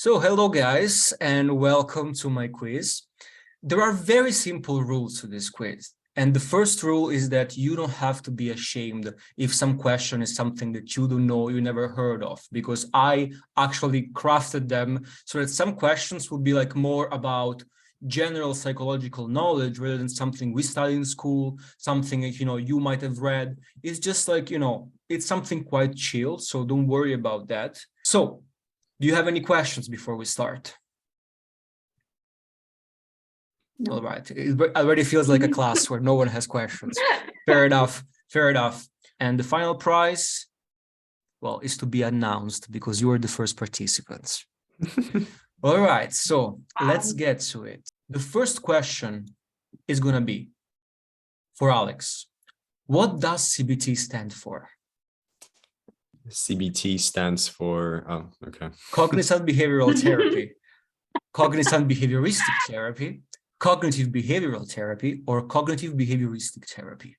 So hello guys, and welcome to my quiz. There are very simple rules to this quiz. And the first rule is that you don't have to be ashamed if some question is something that you don't know, you never heard of, because I actually crafted them so that some questions would be like more about general psychological knowledge rather than something we study in school, something that, you might have read. It's just like, it's something quite chill, so don't worry about that. So, do you have any questions before we start? No. All right. It already feels like a class where no one has questions. Fair enough. Fair enough. And the final prize, well, is to be announced because you are the first participants. All right. So let's get to it. The first question is going to be for Alex. What does CBT stand for? CBT stands for, Cognitive behavioral therapy, cognitive behavioristic therapy, cognitive behavioral therapy, or cognitive behavioristic therapy?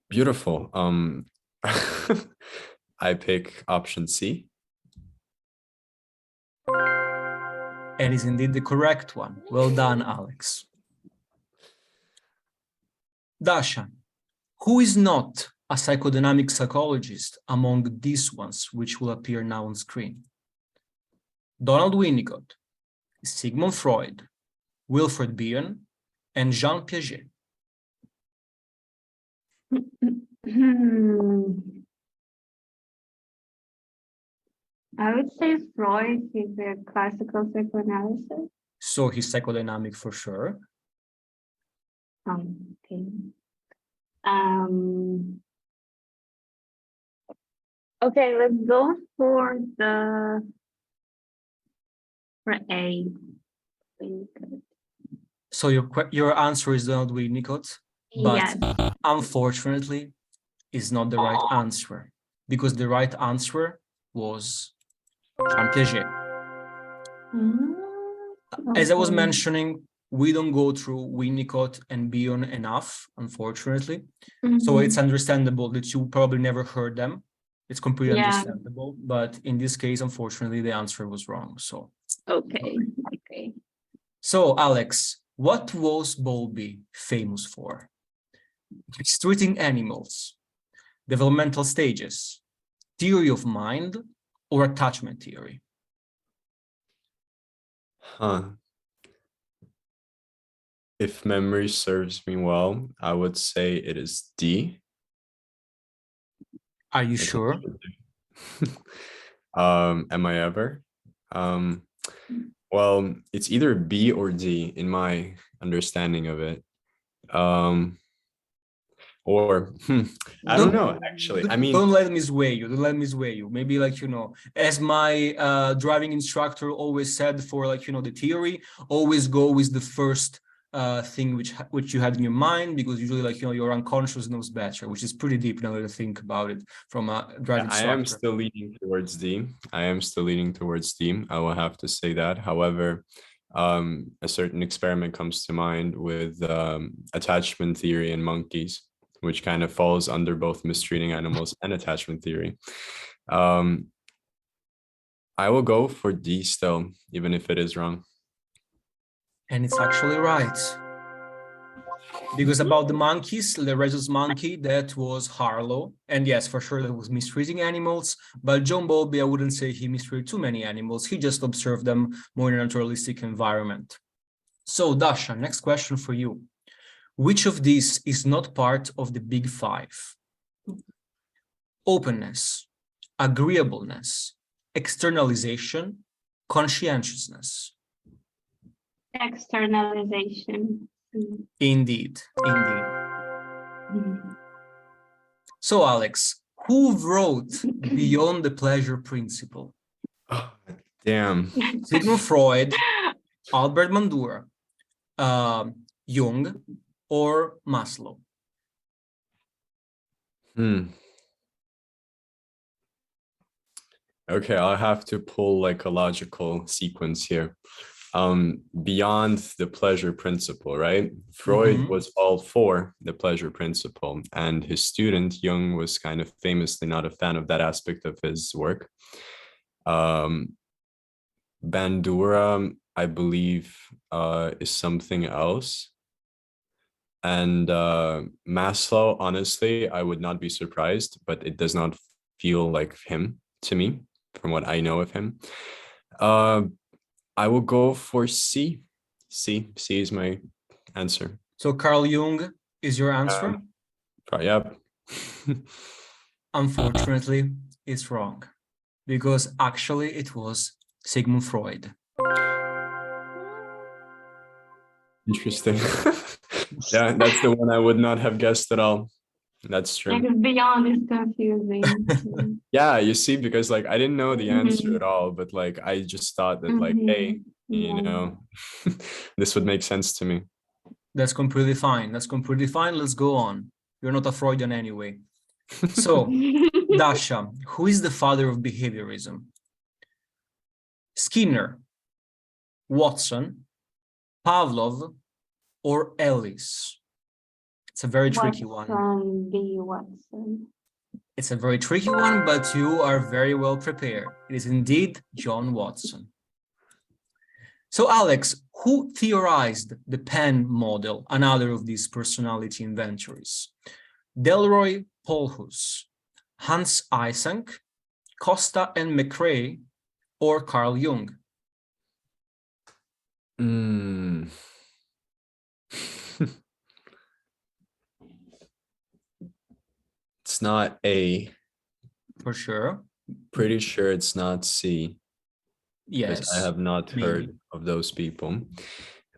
Beautiful. I pick option C. And is indeed the correct one. Well done, Alex. Dasha, who is not a psychodynamic psychologist among these ones which will appear now on screen? Donald Winnicott, Sigmund Freud, Wilfred Bion, and Jean Piaget. I would say Freud is a classical psychoanalysis. So he's psychodynamic for sure. Okay. Okay, let's go for A. So your answer is Donald Winnicott, but yes. Unfortunately, is not the right answer, because the right answer was Jean Piaget. As I was mentioning, we don't go through Winnicott and Bion enough, unfortunately. So it's understandable that you probably never heard them. It's completely understandable. But in this case, unfortunately, the answer was wrong. So okay. So Alex, what was Bowlby famous for? Treating animals, developmental stages, theory of mind, or attachment theory? If memory serves me well, I would say it is D. Are you sure? Am I ever? Well, it's either B or D in my understanding of it. I don't know, actually. I mean, don't let me sway you. Don't let me sway you. Maybe like, as my driving instructor always said for like, the theory, always go with the first thing which you had in your mind, because usually like, your unconscious knows better, which is pretty deep now that I think about it from a driving instructor. I am still leaning towards D. I will have to say that. However, a certain experiment comes to mind with attachment theory in monkeys, which kind of falls under both mistreating animals and attachment theory. I will go for D still, even if it is wrong. And it's actually right. Because about the monkeys, the rhesus monkey, that was Harlow. And yes, for sure, that was mistreating animals. But John Bowlby, I wouldn't say he mistreated too many animals. He just observed them more in a naturalistic environment. So Dasha, next question for you. Which of these is not part of the big five? Openness, agreeableness, externalization, conscientiousness. Externalization. Indeed. So Alex, who wrote Beyond the Pleasure Principle? Oh, damn. Sigmund Freud, Albert Bandura, Jung, or Maslow? Okay, I'll have to pull like a logical sequence here. Beyond the pleasure principle, right? Freud was all for the pleasure principle, and his student Jung was kind of famously not a fan of that aspect of his work. Bandura, I believe, is something else. And Maslow, honestly, I would not be surprised, but it does not feel like him to me, from what I know of him. I will go for C. C is my answer. So Carl Jung is your answer? Yep. Unfortunately, it's wrong, because actually it was Sigmund Freud. Interesting. Yeah, that's the one I would not have guessed at all. That's true. Like beyond is confusing. Yeah, you see, because like I didn't know the answer at all, but like I just thought that like, hey, you know, this would make sense to me. That's completely fine. That's completely fine. Let's go on. You're not a Freudian anyway. So, Dasha, who is the father of behaviorism? Skinner, Watson, Pavlov, or Ellis? It's a very tricky one. Watson. It's a very tricky one, but you are very well prepared. It is indeed John Watson. So, Alex, who theorized the Penn model, another of these personality inventories? Delroy Polhus, Hans Eysenck, Costa and McRae, or Carl Jung? It's not A. For sure. Pretty sure it's not C. Yes. Because I have not heard maybe. of those people.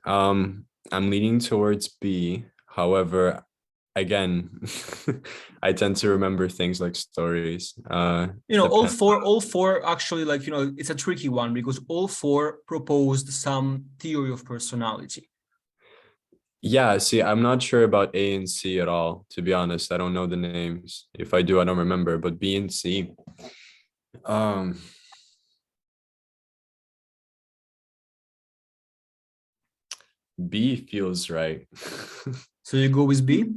I'm leaning towards B. However, again, I tend to remember things like stories. All four actually, like, it's a tricky one because all four proposed some theory of personality. Yeah, see, I'm not sure about A and C at all, to be honest. I don't know the names. If I do, I don't remember, but B and C. B feels right. So you go with B?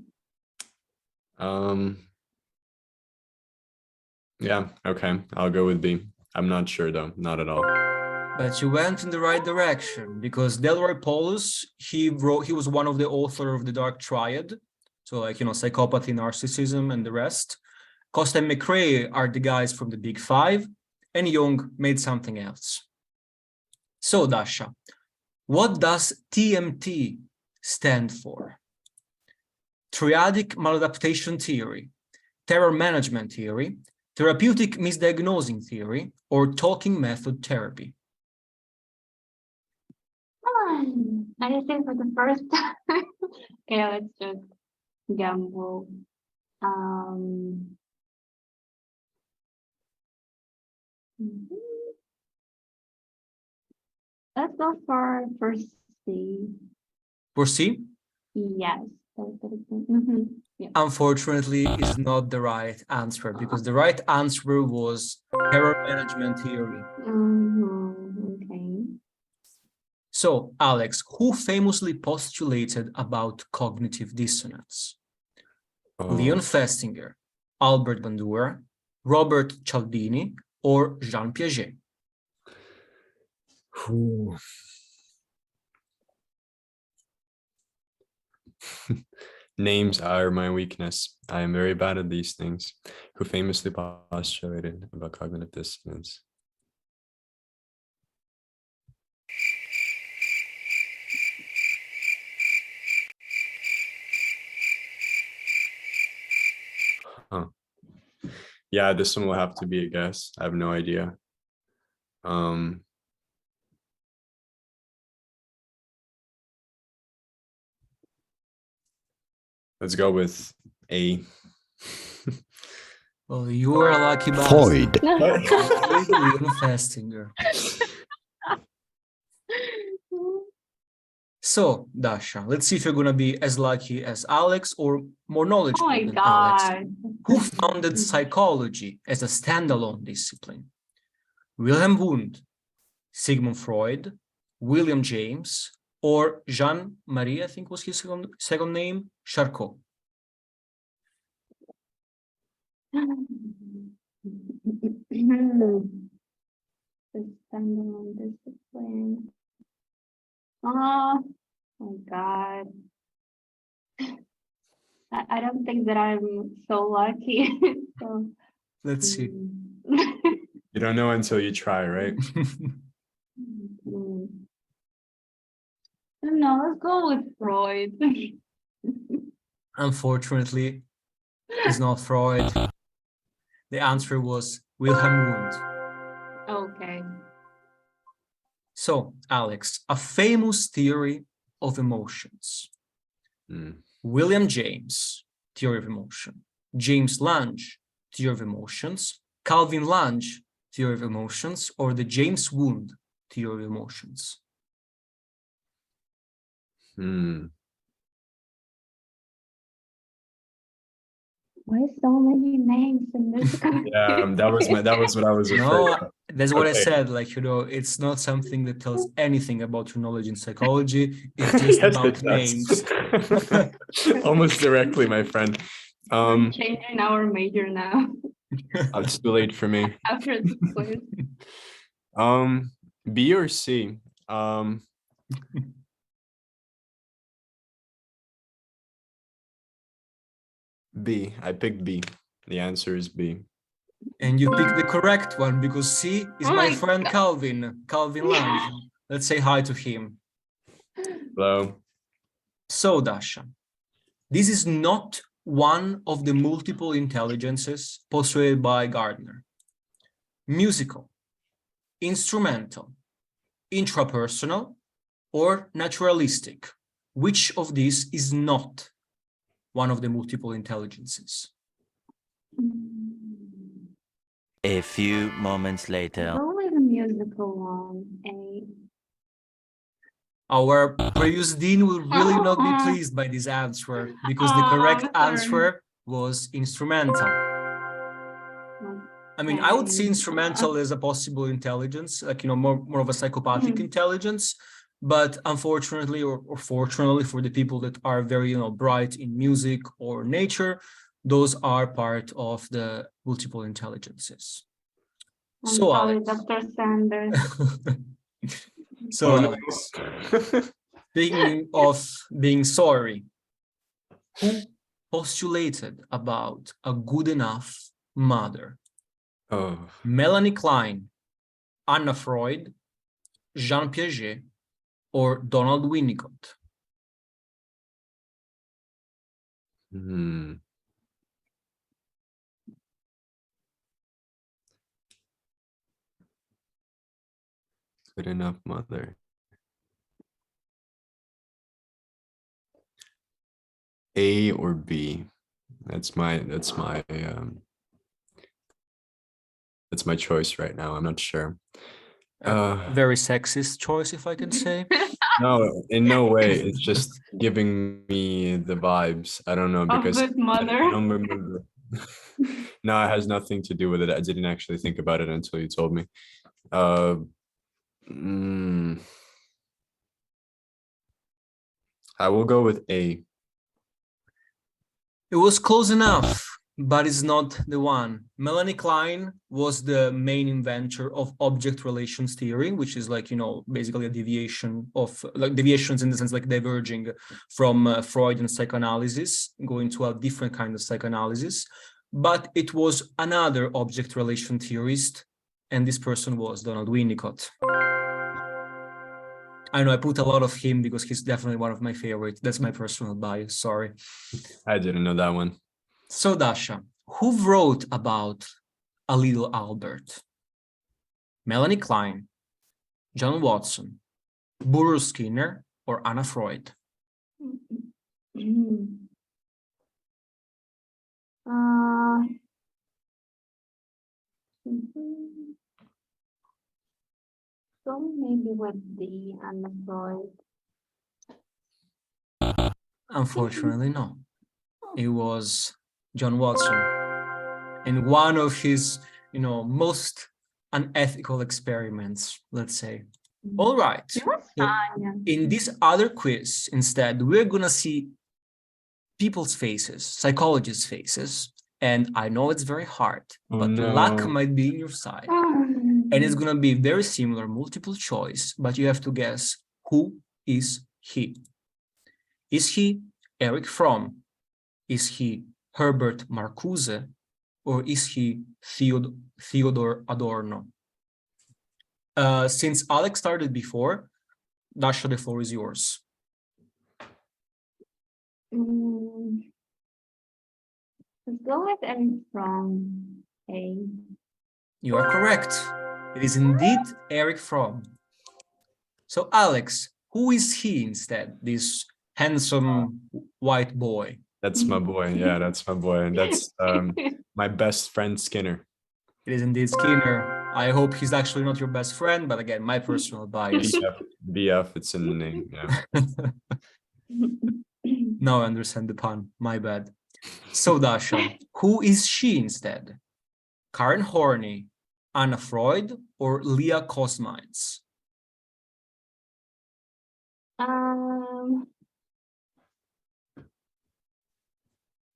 Yeah, okay, I'll go with B. I'm not sure though, not at all. But you went in the right direction because Delroy Polhus, he was one of the authors of the Dark Triad. So like, psychopathy, narcissism, and the rest. Costa and McRae are the guys from the Big Five, and Jung made something else. So Dasha, what does TMT stand for? Triadic maladaptation theory, terror management theory, therapeutic misdiagnosing theory, or talking method therapy? I think for the first time. Okay, let's just gamble. Let's go for C. For C? Yes. Yeah. Unfortunately, is not the right answer because the right answer was terror management theory. Okay. So, Alex, who famously postulated about cognitive dissonance? Leon Festinger, Albert Bandura, Robert Cialdini, or Jean Piaget? Names are my weakness. I am very bad at these things. Who famously postulated about cognitive dissonance? Huh. Yeah, this one will have to be a guess. I have no idea. Let's go with A. Well, you are a lucky bastard. Leon Festinger. So, Dasha, let's see if you're going to be as lucky as Alex or more knowledgeable than Alex. Who founded psychology as a standalone discipline? Wilhelm Wundt, Sigmund Freud, William James, or Jean-Marie, I think was his second name, Charcot? the standalone discipline. Oh my God. I don't think that I'm so lucky. So, Let's see. You don't know until you try, right? No, let's go with Freud. Unfortunately, it's not Freud. The answer was Wilhelm Wundt. Okay. So, Alex, a famous theory of emotions. Mm. William James, theory of emotion. James Lange, theory of emotions. Calvin Lange, theory of emotions, or the James Wundt theory of emotions. Hmm. Why so many names in this? Yeah, that was what I was afraid No, of. that's what I Okay. said. Like, it's not something that tells anything about your knowledge in psychology. It's just Yes, about it does. names. Almost directly, my friend. We're changing our major now It's too late for me. after this quiz. B or C? B. I picked B. The answer is B. And you picked the correct one because C is Oh my my friend God. Calvin Lange. Let's say hi to him. Hello. So, Dasha, this is not one of the multiple intelligences postulated by Gardner. Musical, instrumental, intrapersonal, or naturalistic. Which of these is not one of the multiple intelligences? A few moments later. Go with the musical one, A. Our previous dean will really not be pleased by this answer because the correct answer was instrumental. I mean, I would see instrumental as a possible intelligence, like, more of a psychopathic intelligence, but unfortunately, or fortunately for the people that are very, bright in music or nature, those are part of the multiple intelligences. I'm So, sorry, Alex. Dr. Sanders. So, Alex, speaking of being sorry, who postulated about a good enough mother? Oh. Melanie Klein, Anna Freud, Jean Piaget, or Donald Winnicott? Hmm. Good enough mother. A or B? That's my choice right now. I'm not sure. Very sexist choice, if I can say. No, in no way. It's just giving me the vibes. I don't know, because Good mother. I don't remember. No, it has nothing to do with it. I didn't actually think about it until you told me. I will go with A. It was close enough, but it's not the one. Melanie Klein was the main inventor of object relations theory, which is like, basically a deviation of, like, deviations in the sense like diverging from Freudian psychoanalysis, going to a different kind of psychoanalysis. But it was another object relation theorist, and this person was Donald Winnicott. I know I put a lot of him because he's definitely one of my favorites. That's my personal bias, sorry. I didn't know that one. So, Dasha, who wrote about A Little Albert? Melanie Klein, John Watson, Burroughs Skinner, or Anna Freud? So maybe with the Anna Freud. Unfortunately, no. It was John Watson. And one of his, most unethical experiments, let's say. All right. So in this other quiz, instead, we're going to see people's faces, psychologists' faces. And I know it's very hard, but luck might be in your side. And it's going to be very similar, multiple choice, but you have to guess who is he. Is he Erich Fromm? Is he Herbert Marcuse? Or is he Theodor Adorno? Since Alex started before, Dasha, the floor is yours. Let's go with Eric from A. You are correct. It is indeed Erich Fromm. So Alex, who is he instead, this handsome white boy? That's my boy. Yeah, that's my boy. And that's my best friend Skinner. It is indeed Skinner. I hope he's actually not your best friend, but again, my personal bias. BF, it's in the name. Yeah. Now I understand the pun. My bad. So Dasha, who is she instead? Karen Horney, Anna Freud, or Leah Kosmines?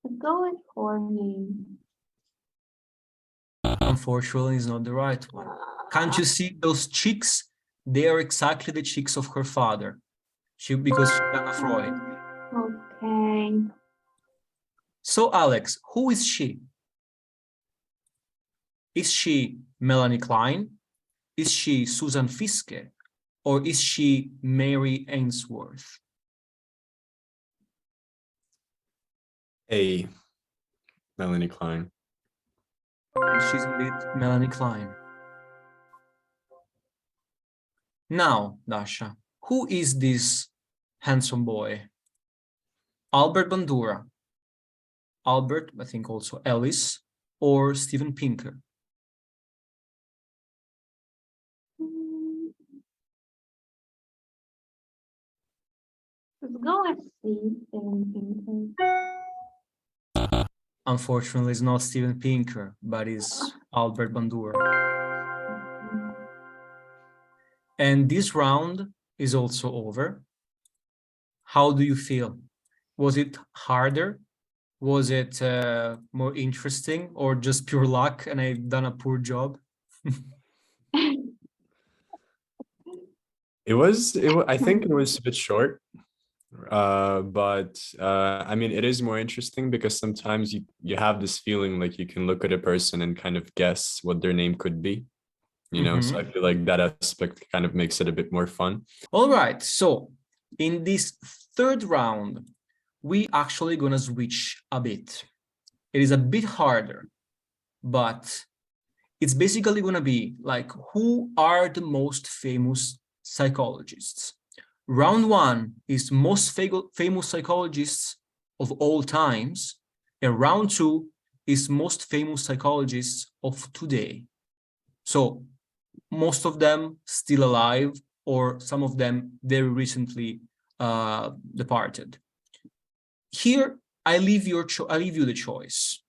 Let's go with Horny. Unfortunately, is not the right one. Can't you see those cheeks? They are exactly the cheeks of her father. Because she's Anna Freud. Okay. So Alex, who is she? Is she Melanie Klein? Is she Susan Fiske? Or is she Mary Ainsworth? A. Melanie Klein. And she's indeed Melanie Klein. Now, Dasha, who is this handsome boy? Albert Bandura, Albert, I think also Ellis, or Steven Pinker? Let's go with C. Unfortunately, it's not Steven Pinker, but it's Albert Bandura. And this round is also over. How do you feel? Was it harder? Was it more interesting, or just pure luck and I've done a poor job? I think it was a bit short, but I mean, it is more interesting because sometimes you have this feeling like you can look at a person and kind of guess what their name could be, you know. So I feel like that aspect kind of makes it a bit more fun. All right, so in this third round, we actually gonna switch a bit. It is a bit harder, but it's basically gonna be like, who are the most famous psychologists? Round one is most famous psychologists of all times, and round two is most famous psychologists of today. So most of them still alive, or some of them very recently departed. Here, I leave you the choice.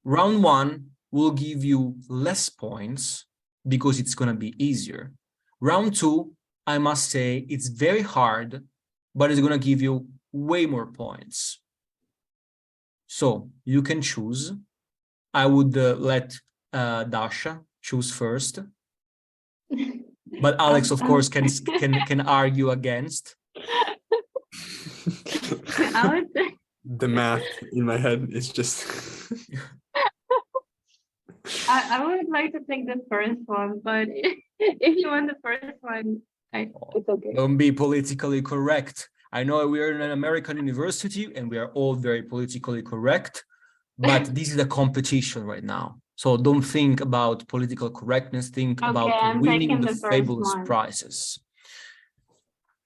Round one will give you less points because it's going to be easier. Round two, I must say, it's very hard, but it's going to give you way more points. So you can choose. I would let Dasha choose first. But Alex, of course, can argue against. The math in my head is just... I would like to take the first one, but if you want the first one, it's okay. Don't be politically correct. I know we are in an American university and we are all very politically correct, but this is a competition right now. So don't think about political correctness, think about winning the fabulous prizes.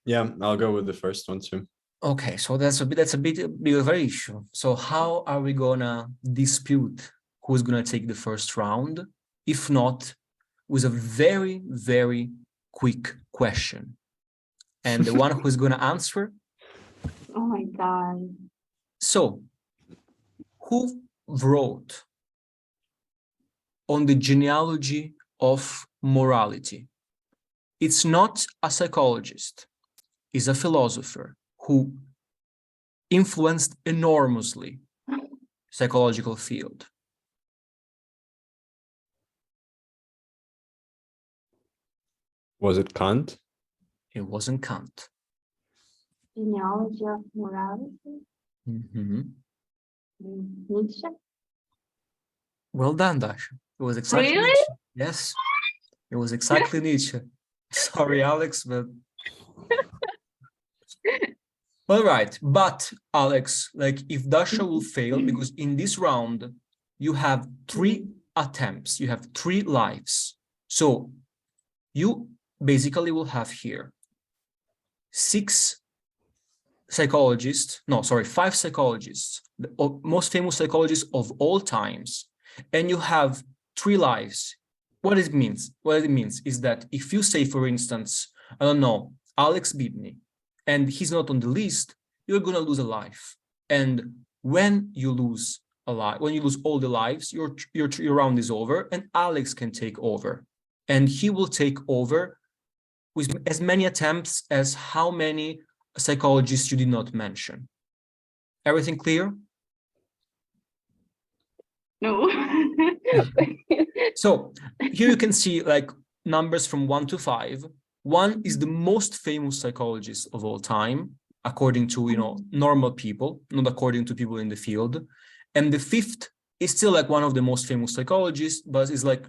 Yeah, I'll go with the first one too. Okay, so that's a bit of an issue. So how are we gonna dispute who's gonna take the first round? If not, with a very, very quick question. And the one who's gonna answer? Oh my God. So, who wrote on the genealogy of morality? It's not a psychologist, it's a philosopher who influenced enormously psychological field. Was it Kant? It wasn't Kant. Genealogy of morality. Mhm. Nietzsche. Well done, Dasha. It was exactly Really? Nietzsche. Yes, it was exactly Nietzsche. Sorry, Alex, but all right. But Alex, like if Dasha will fail, because in this round you have 3 attempts, you have 3 lives. So you basically will have here 5 psychologists, the most famous psychologists of all times, and you have 3 lives. What it means is that if you say, for instance, I don't know, Alex Bibny, and he's not on the list, you're gonna lose a life. And when you lose a life, when you lose all the lives, your round is over, and Alex can take over, and he will take over with as many attempts as how many psychologists you did not mention. Everything clear? No. So here you can see like numbers from 1 to 5. 1 is the most famous psychologist of all time, according to, you know, normal people, not according to people in the field. And the 5th is still like one of the most famous psychologists, but is like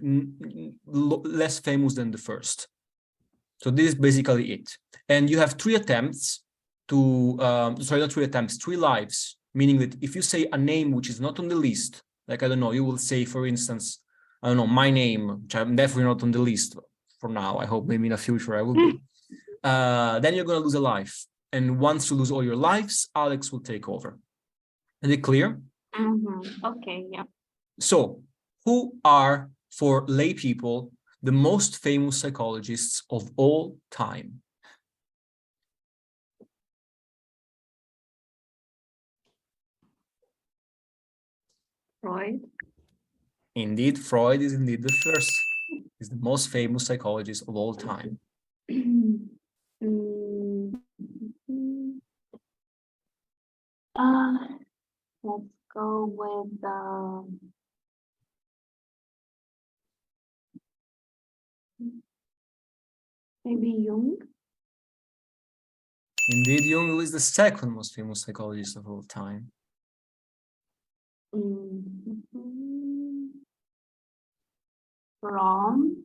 less famous than the 1st. So this is basically it. And you have 3 attempts to, sorry, not 3 attempts, 3 lives, meaning that if you say a name which is not on the list, like, I don't know, you will say, for instance, I don't know, my name, which I'm definitely not on the list for now. I hope maybe in the future I will be. Then you're going to lose a life. And once you lose all your lives, Alex will take over. Is it clear? Okay, yeah. So who are, for lay people, the most famous psychologists of all time? Freud. Indeed, Freud is indeed the first. He's the most famous psychologist of all time. Let's go with maybe Jung. Indeed, Jung is the second most famous psychologist of all time. Fromm.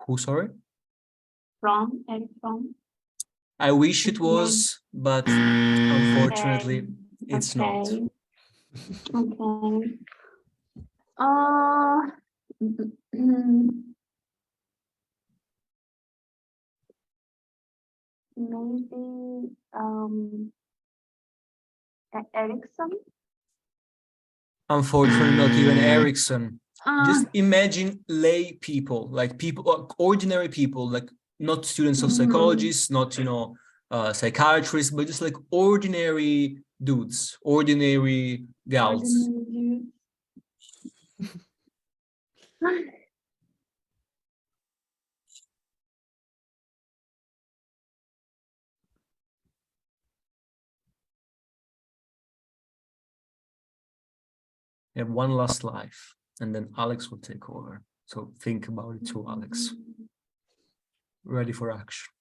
Who, sorry? Fromm. Eric Fromm. I wish it was, but unfortunately, it's not. Okay. Maybe Erickson. Unfortunately, not even Erickson. Just imagine lay people, like people, ordinary people, like not students of psychologists, not, you know, psychiatrists, but just like ordinary dudes, ordinary gals. You have one last life, and then Alex will take over. So think about it too, Alex. Ready for action.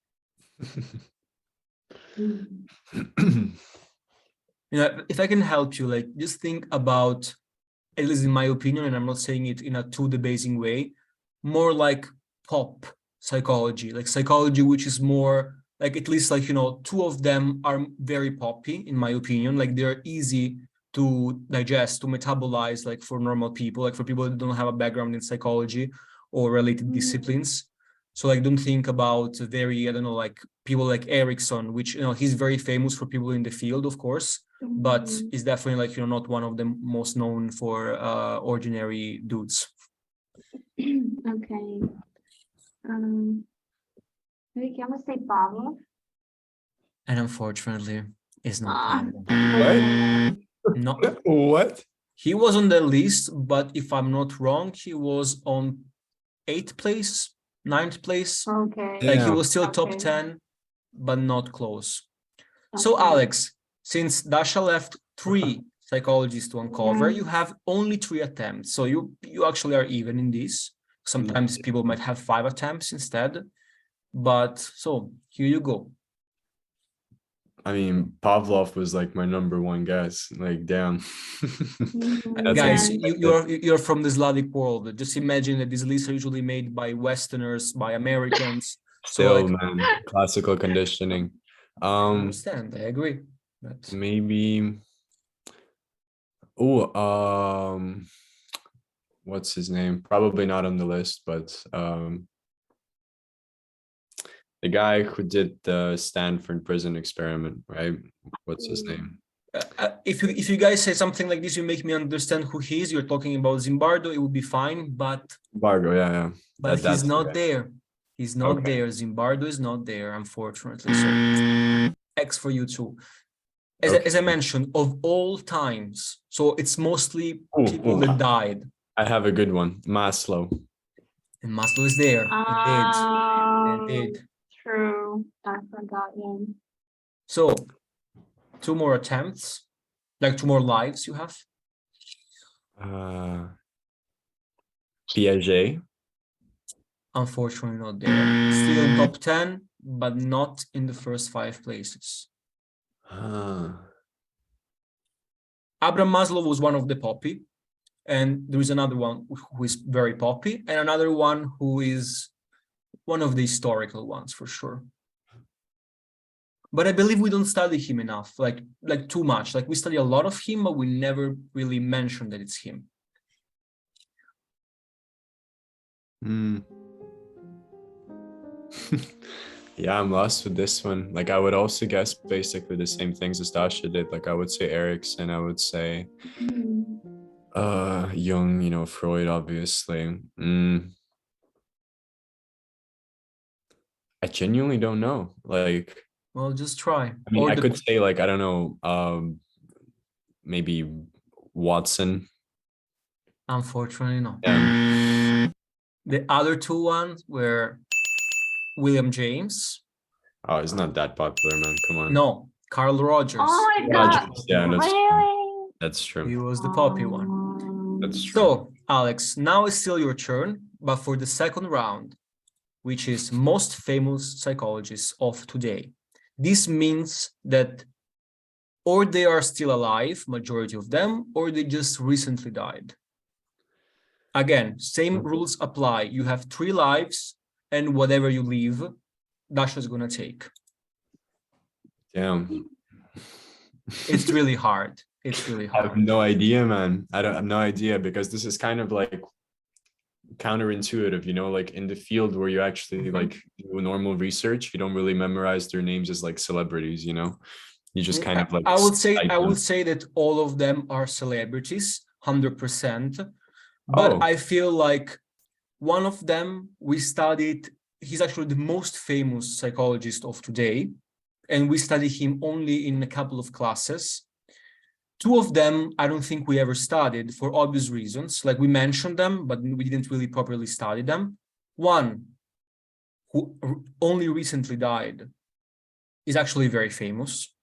You know, if I can help you, like just think about, at least in my opinion, and I'm not saying it in a too debasing way, more like pop psychology, like psychology which is more like, at least like, you know, 2 of them are very poppy in my opinion, like they're easy to digest, to metabolize, like for normal people, like for people that don't have a background in psychology or related disciplines. So like, don't think about very, I don't know, like people like Erickson, which, you know, he's very famous for people in the field, of course, but is definitely like, you know, not one of the most known for ordinary dudes. Okay. Maybe can we say Pavlov? And unfortunately, it's not Pablo. What? No. What? He was on the list, but if I'm not wrong, he was on 8th place, 9th place. Okay. Like he Yeah. was still top 10, but not close. So Alex, since Dasha left 3 psychologists to uncover, you have only 3 attempts. So you actually are even in this. Sometimes people might have 5 attempts instead. But so here you go. I mean, Pavlov was like my number one guess. Like, damn. That's Guys, like- you're from the Slavic world. Just imagine that these lists are usually made by Westerners, by Americans. Still, So man, classical conditioning. I understand. I agree. But Maybe. Oh, what's his name? Probably not on the list, but the guy who did the Stanford prison experiment, right? What's his name? if you guys say something like this, you make me understand who he is. You're talking about Zimbardo. It would be fine, but Bargo, yeah. he's That's the not guy. there. He's not Okay. there. Zimbardo is not there, unfortunately. So X for you too. As Okay. I mentioned, of all times, so it's mostly people Ooh, that died. I have a good one. Maslow. And Maslow is there. Indeed. True. I forgot him. So 2 more attempts, like 2 more lives you have. Piaget. Unfortunately not there. Still in top 10, but not in the first 5 places. Abraham Maslow was one of the poppy, and there is another one who is very poppy, and another one who is one of the historical ones for sure. But I believe we don't study him enough, like too much. Like we study a lot of him, but we never really mention that it's him. Yeah, I'm lost with this one. Like I would also guess basically the same things as Dasha did. Like I would say Erickson, I would say Jung, you know, Freud, obviously. I genuinely don't know. Like, Well, just try. I mean, Or I could say like, I don't know, maybe Watson. Unfortunately, no. Yeah. The other 2 ones were William James. Oh, it's not that popular, man. Come on. No, Carl Rogers. Oh my God. Rogers. Yeah, Really? that's He true. was the poppy one. That's true. So, Alex, now it's still your turn, but for the second round, which is most famous psychologists of today. This means that or they are still alive, majority of them, or they just recently died. Again, same rules apply. You have 3 lives, and whatever you leave, Dasha is gonna take. Damn. It's really hard. It's really I have hard. no idea, man. I have no idea because this is kind of like counterintuitive, you know, like in the field where you actually like do normal research, you don't really memorize their names as like celebrities, you know, you just kind of like I would them. say that all of them are celebrities, 100%. But I feel like one of them we studied, he's actually the most famous psychologist of today, and we studied him only in a couple of classes. 2 of them, I don't think we ever studied for obvious reasons. Like we mentioned them, but we didn't really properly study them. One, who only recently died, is actually very famous.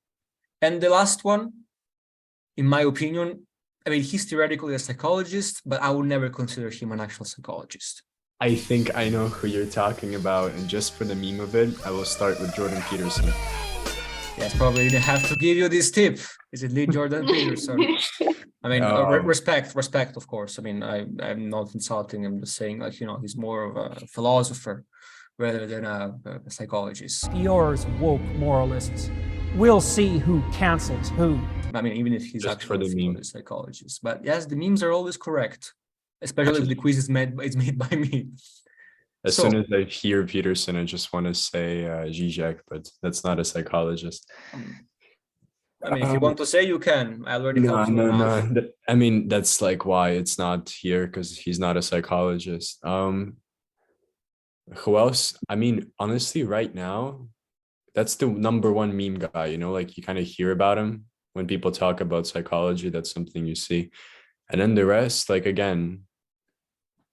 And the last one, in my opinion, I mean, he's theoretically a psychologist, but I would never consider him an actual psychologist. I think I know who you're talking about, and just for the meme of it, I will start with Jordan Peterson. Yes, probably didn't have to give you this tip. Is it Lee Jordan Peterson? I mean, respect, of course. I mean, I'm not insulting him, just saying, like, you know, he's more of a philosopher rather than a psychologist. Yours woke moralists. We'll see who cancels who. I mean, even if he's Just actually for the meme. a psychologist. But yes, the memes are always correct, especially if the quiz is made by me. As soon as I hear Peterson, I just want to say Zizek, but that's not a psychologist. I mean, if you want to say, you can. I already helped you enough. No. I mean, that's like why it's not here, because he's not a psychologist. Who else? I mean, honestly, right now, that's the number 1 meme guy, you know, like you kind of hear about him when people talk about psychology. That's something you see. And then the rest, like, again,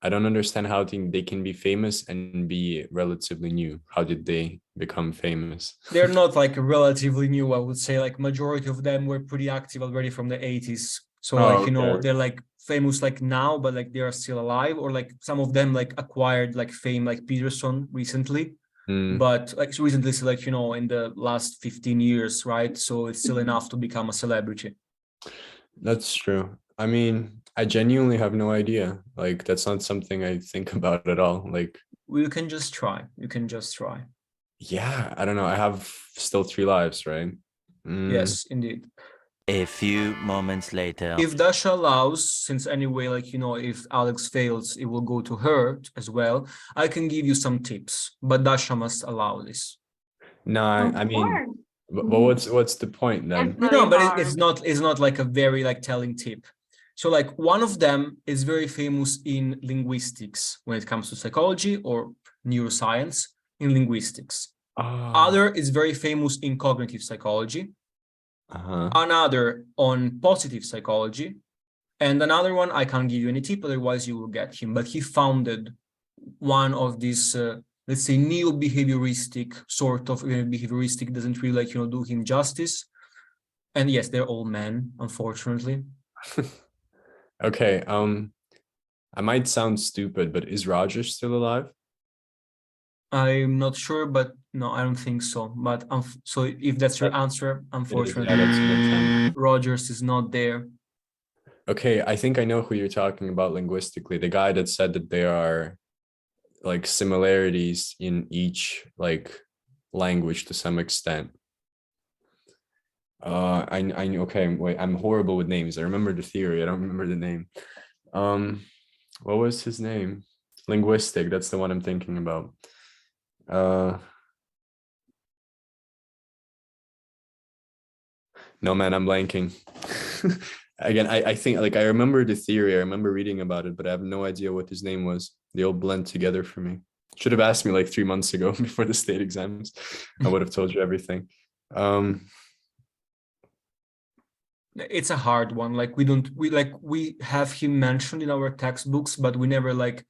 I don't understand how they can be famous and be relatively new. How did they become famous? They're not like relatively new, I would say. Like majority of them were pretty active already from the 80s. So like, you know, they're like famous like now, but like they are still alive, or like some of them like acquired like fame like Peterson recently. but like recently, so like, you know, in the last 15 years, right? So it's still enough to become a celebrity. That's true. I mean, I genuinely have no idea. Like, that's not something I think about at all. Like, You can just try. You can just try. yeah, I don't know. I have still 3 lives, right? Yes, indeed. A few moments later. If Dasha allows, since anyway, like, you know, if Alex fails, it will go to her as well. I can give you some tips, but Dasha must allow this. No, Of I mean, course. but what's the point It's then? No, really but hard. it's not like a very like telling tip. So like one of them is very famous in linguistics when it comes to psychology or neuroscience in linguistics. Oh, Other is very famous in cognitive psychology. uh-huh. Another on positive psychology. And another one, I can't give you any tip, otherwise you will get him. But he founded one of these, let's say, neo-behavioristic sort of, behavioristic doesn't really like, you know, do him justice. And yes, they're all men, unfortunately. Okay, I might sound stupid, but is Roger still alive? I'm not sure, but no, I don't think so. But so if that's your answer, It is, unfortunately, yeah, that's an attempt. Rogers is not there. Okay, I think I know who you're talking about linguistically. The guy that said that there are like similarities in each like language to some extent. I okay, wait, I'm horrible with names. I remember the theory, I don't remember the name. What was his name? Linguistic, that's the one I'm thinking about. No man, I'm blanking. Again, I think like I remember the theory, I remember reading about it, but I have no idea what his name was. They all blend together for me. Should have asked me like 3 months ago before the state exams. I would have told you everything. It's a hard one. Like we have him mentioned in our textbooks, but we never like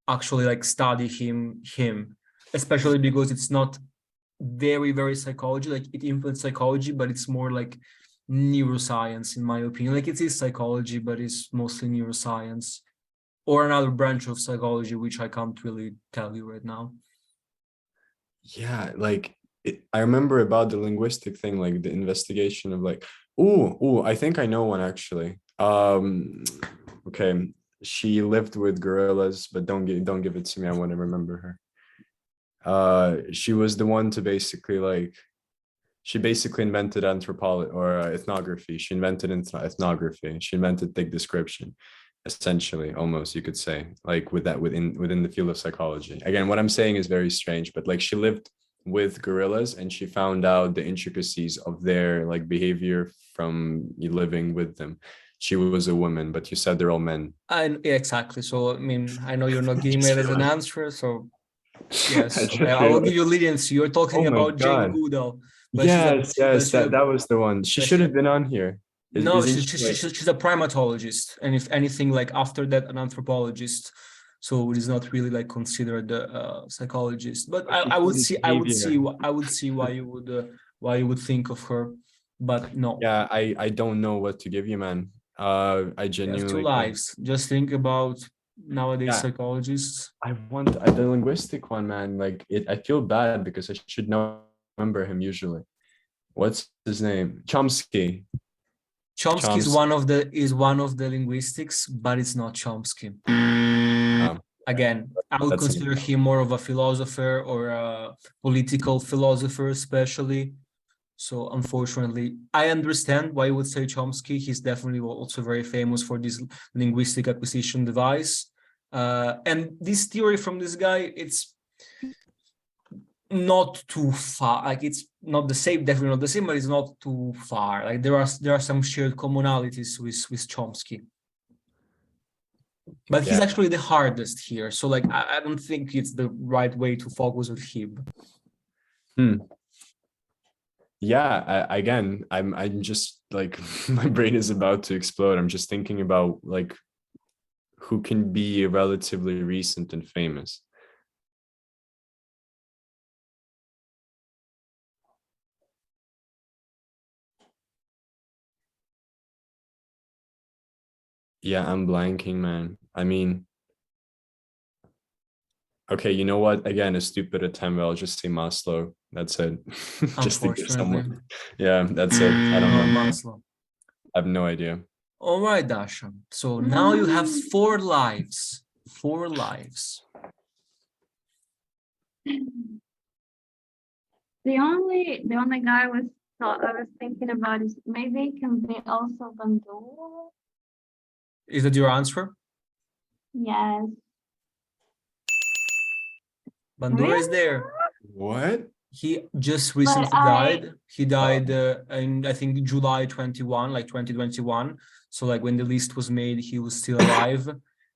actually like study him, especially because it's not very psychology. Like it influences psychology, but it's more like neuroscience in my opinion. Like it is psychology, but it's mostly neuroscience or another branch of psychology, which I can't really tell you right now. Yeah, like I remember about the linguistic thing, like the investigation of like, oh, I think I know one actually. Okay, she lived with gorillas, but don't give it to me. I want to remember her. She was the one to basically like, she basically invented anthropology or ethnography. She invented ethnography. She invented thick description, essentially, almost you could say, like with that within the field of psychology. Again, what I'm saying is very strange, but like she lived with gorillas and she found out the intricacies of their like behavior from living with them. She was a woman, but you said they're all men. Yeah, exactly. So I mean, I know you're not giving me Just it as an realized. answer, so I yes, just I will give realized. you leniency. You're Oh talking my about Jane God. Goodall, but Yes, yes, she's that was the one. She but should she, have been on here. no, Isn't she like, she's a primatologist, and if anything, like after that, an anthropologist. So it is not really like considered a psychologist. But she I would studied see, behavior? I would see why you would think of her, but no. Yeah, I don't know what to give you, man. I You have two genuinely don't. lives. Just think about nowadays Yeah, psychologists. I want the linguistic one, man. Like it, I feel bad because I should know remember him usually. What's his name? Chomsky. Chomsky Chomsky. is one of the linguistics, but it's not Chomsky. Again, I would That's consider an, him more of a philosopher or a political philosopher, especially. So unfortunately, I understand why you would say Chomsky. He's definitely also very famous for this linguistic acquisition device. And this theory from this guy, it's not too far. Like it's not the same, definitely not the same, but it's not too far. Like there are some shared commonalities with Chomsky. But he's yeah. actually the hardest here. So like I don't think it's the right way to focus on him. Hmm. Yeah, again, I'm just like my brain is about to explode. I'm just thinking about like who can be relatively recent and famous. Yeah, I'm blanking, man. I mean, Okay, you know what? Again, a stupid attempt. I'll just say Maslow. That's it. Just to give Unfortunately, someone. Yeah, that's it. I don't not know. Maslow. I have no idea. All right, Dasha. So now you have 4 lives. 4 lives. The only guy I was thinking about is maybe it can be also Bandura. Is that your answer? Yes. Bandura is Really? there. What? He just recently died. He died in, I think, July 21, like 2021. So like when the list was made, he was still alive.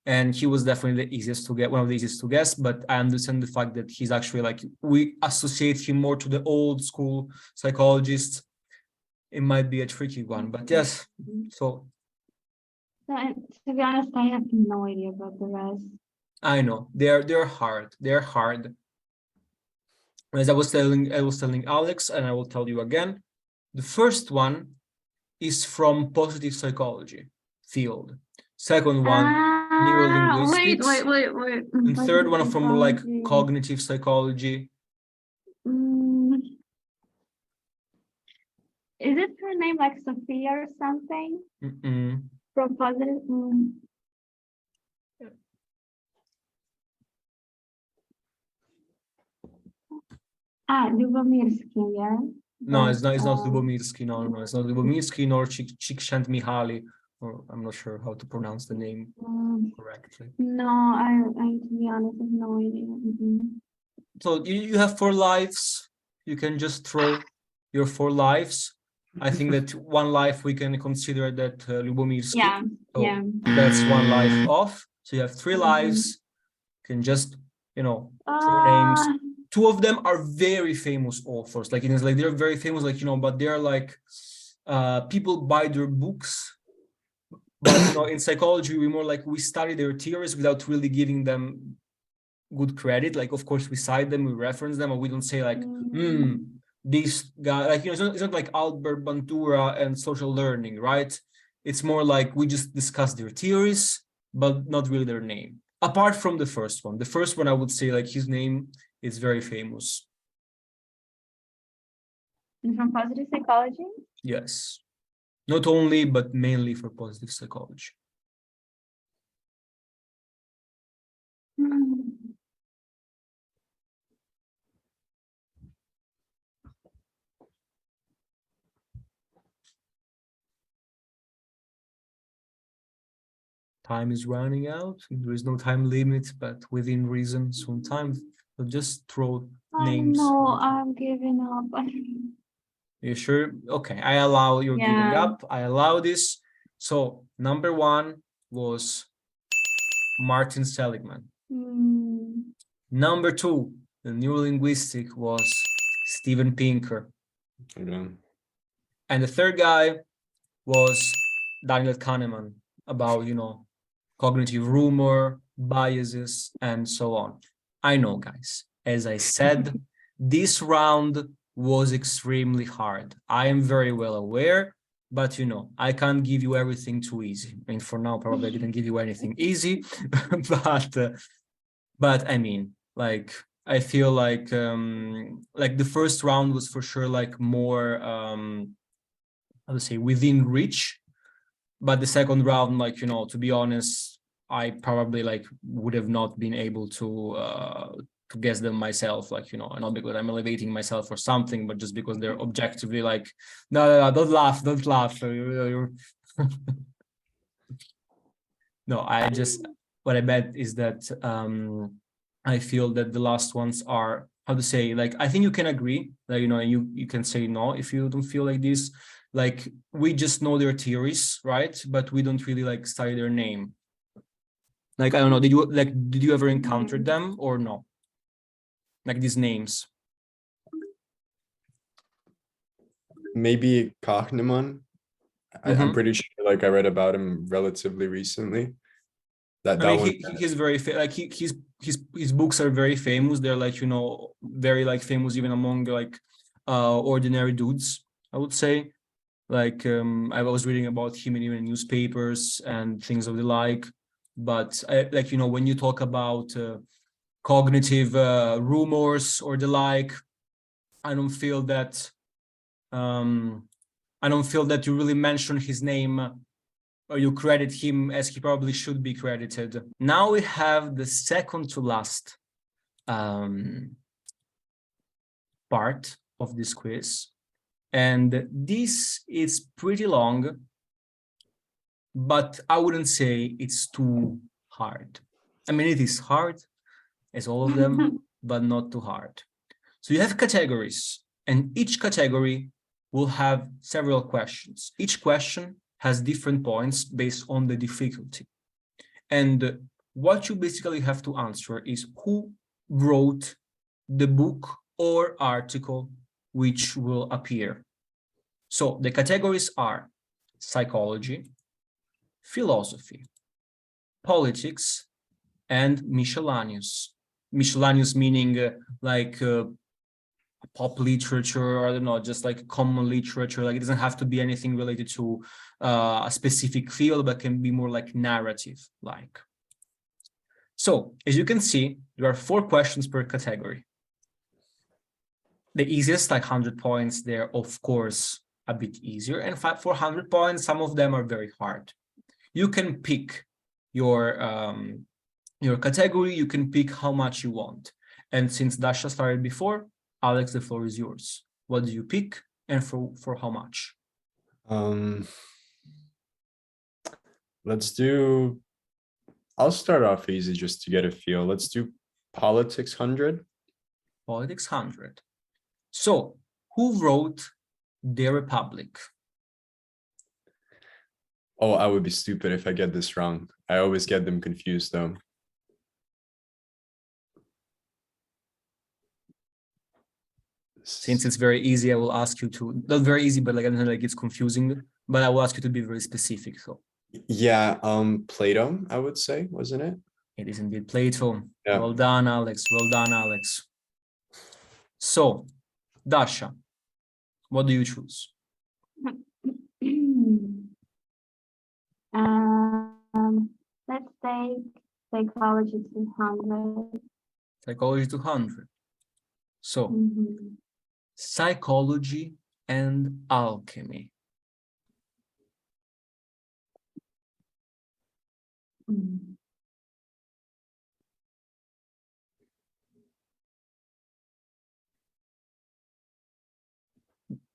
And he was definitely the easiest to get, one of the easiest to guess. But I understand the fact that he's actually like, we associate him more to the old school psychologists. It might be a tricky one, but yes. So To be honest, I have no idea about the rest. I know they're hard. They're hard. As I was telling Alex, and I will tell you again, the first one is from positive psychology field. Second one, neurolinguistics. Wait. And third one from like Psychology. cognitive psychology. Is it her name like Sophia or something? From positive? Lubomirsky, yeah? No, it's not Lubomirsky. No, it's not Lubomirsky nor Csikszentmihalyi, or I'm not sure how to pronounce the name correctly. No, I to be honest, I have no idea. So you have 4 lives. You can just throw your 4 lives. I think that 1 life we can consider that Lubomirsky. Yeah, so yeah. That's 1 life off. So you have 3 lives. You can just, throw names. 2 of them are very famous authors. Like it's like they're very famous, like but they're like people buy their books. But in psychology, we study their theories without really giving them good credit. Like, of course, we cite them, we reference them, and we don't say like, this guy, like it's not like Albert Bandura and social learning, right? It's more like we just discuss their theories, but not really their name. Apart from the first one. The first one, I would say like his name is very famous. And from positive psychology? Yes. Not only, but mainly for positive psychology. Time is running out. There is no time limit, but within reason, sometimes we'll just throw names. No, I'm giving up. You sure? Okay, I allow you giving up. I allow this. So number 1 was Martin Seligman. Number 2, the neurolinguistic, was Steven Pinker. And the third guy was Daniel Kahneman, about, cognitive rumor, biases, and so on. I know, guys, as I said, this round was extremely hard. I am very well aware, but I can't give you everything too easy. I mean, for now, probably I didn't give you anything easy, but I mean, like, I feel like the first round was for sure like more, I would say, within reach. But the second round, like, to be honest, I probably like would have not been able to guess them myself, like, not because I'm elevating myself or something, but just because they're objectively like, no, don't laugh. No, what I meant is that I feel that the last ones are, how to say, like, I think you can agree that, you can say no if you don't feel like this. Like, we just know their theories, right? But we don't really like study their name. Like, I don't know, did you ever encounter them or no? Like these names? Maybe Kahneman. I'm pretty sure like I read about him relatively recently. I mean, he's very like his books are very famous. They're like, very like famous even among like ordinary dudes, I would say. Like I was reading about him in even newspapers and things of the like. But when you talk about cognitive rumors or the like. I don't feel that you really mention his name or you credit him as he probably should be credited. Now we have the second to last part of this quiz. And this is pretty long, but I wouldn't say it's too hard. I mean, it is hard, as all of them, but not too hard. So you have categories, and each category will have several questions. Each question has different points based on the difficulty. And what you basically have to answer is who wrote the book or article which will appear. So the categories are psychology, philosophy, politics, and miscellaneous. Miscellaneous meaning pop literature, or I don't know, just like common literature. Like it doesn't have to be anything related to a specific field, but can be more like narrative like. So as you can see, there are 4 questions per category. The easiest, like 100 points, they're of course a bit easier, and 400 points, some of them are very hard. You can pick your category, you can pick how much you want. And since Dasha started before, Alex, the floor is yours. What do you pick and for how much? I'll start off easy just to get a feel. Let's do politics 100. Politics 100. So who wrote The Republic? Oh, I would be stupid if I get this wrong. I always get them confused though. Since it's very easy, I will ask you to, not very easy, but like I don't know, like it's confusing, but I will ask you to be very specific. So yeah, Plato, I would say, wasn't it? it is indeed Plato. Yeah. Well done, Alex. Well done, Alex. So, Dasha, what do you choose? Let's take psychology 200. Psychology 200. So, Mhm. psychology and alchemy. Mm.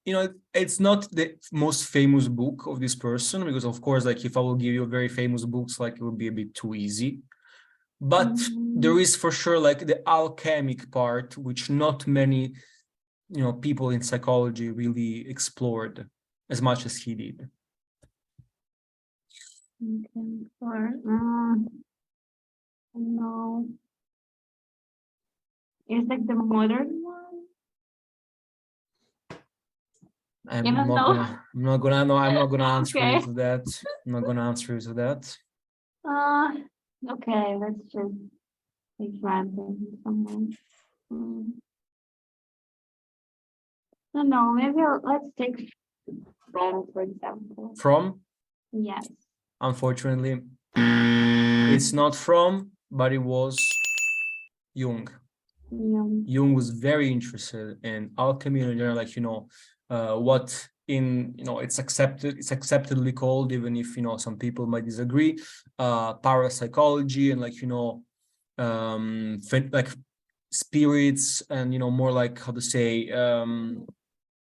You know, it's not the most famous book of this person, because of course, like if I will give you very famous books, like it would be a bit too easy. But there is for sure like the alchemic part, which not many, people in psychology really explored as much as he did. Okay, no. Is like the modern one? I'm You don't not know? gonna answer you Okay. to that. I'm not gonna answer you to that. Okay, let's just take random someone. No, maybe let's take From, for example. From? Yes. Unfortunately, it's not from, but it was Jung. Yeah. Jung was very interested in alchemy in general, like, what it's acceptedly called, even if, some people might disagree, parapsychology, and like, like spirits, and, more like, how to say,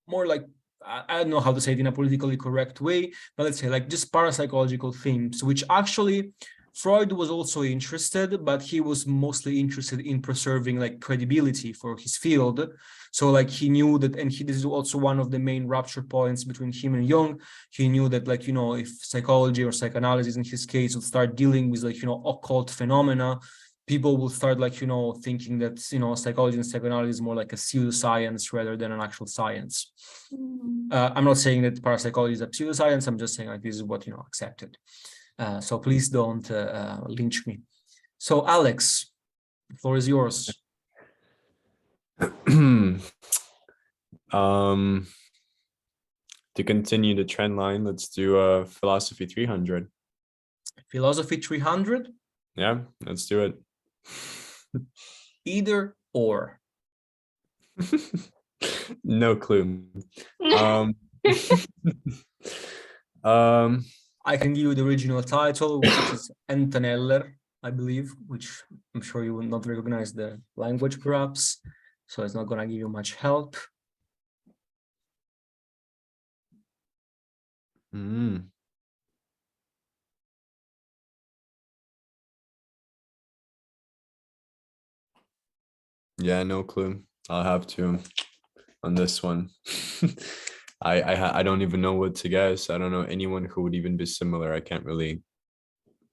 more like, I don't know how to say it in a politically correct way, but let's say like just parapsychological themes, which actually Freud was also interested, but he was mostly interested in preserving like credibility for his field. So like he knew that, and this is also one of the main rupture points between him and Jung. He knew that, like, if psychology or psychoanalysis in his case would start dealing with like, occult phenomena, people will start like, thinking that, psychology and psychoanalysis is more like a pseudoscience rather than an actual science. I'm not saying that parapsychology is a pseudoscience. I'm just saying like this is what, accepted. So please don't lynch me. So Alex, the floor is yours. To continue the trend line, let's do philosophy 300. Philosophy 300? Yeah, let's do it. Either or. No clue. Um, um, I can give you the original title, which is Entaneller, I believe, which I'm sure you will not recognize the language perhaps, so it's not gonna give you much help. mm. Yeah, no clue. I'll have to on this one. I don't even know what to guess. I don't know anyone who would even be similar. I can't really.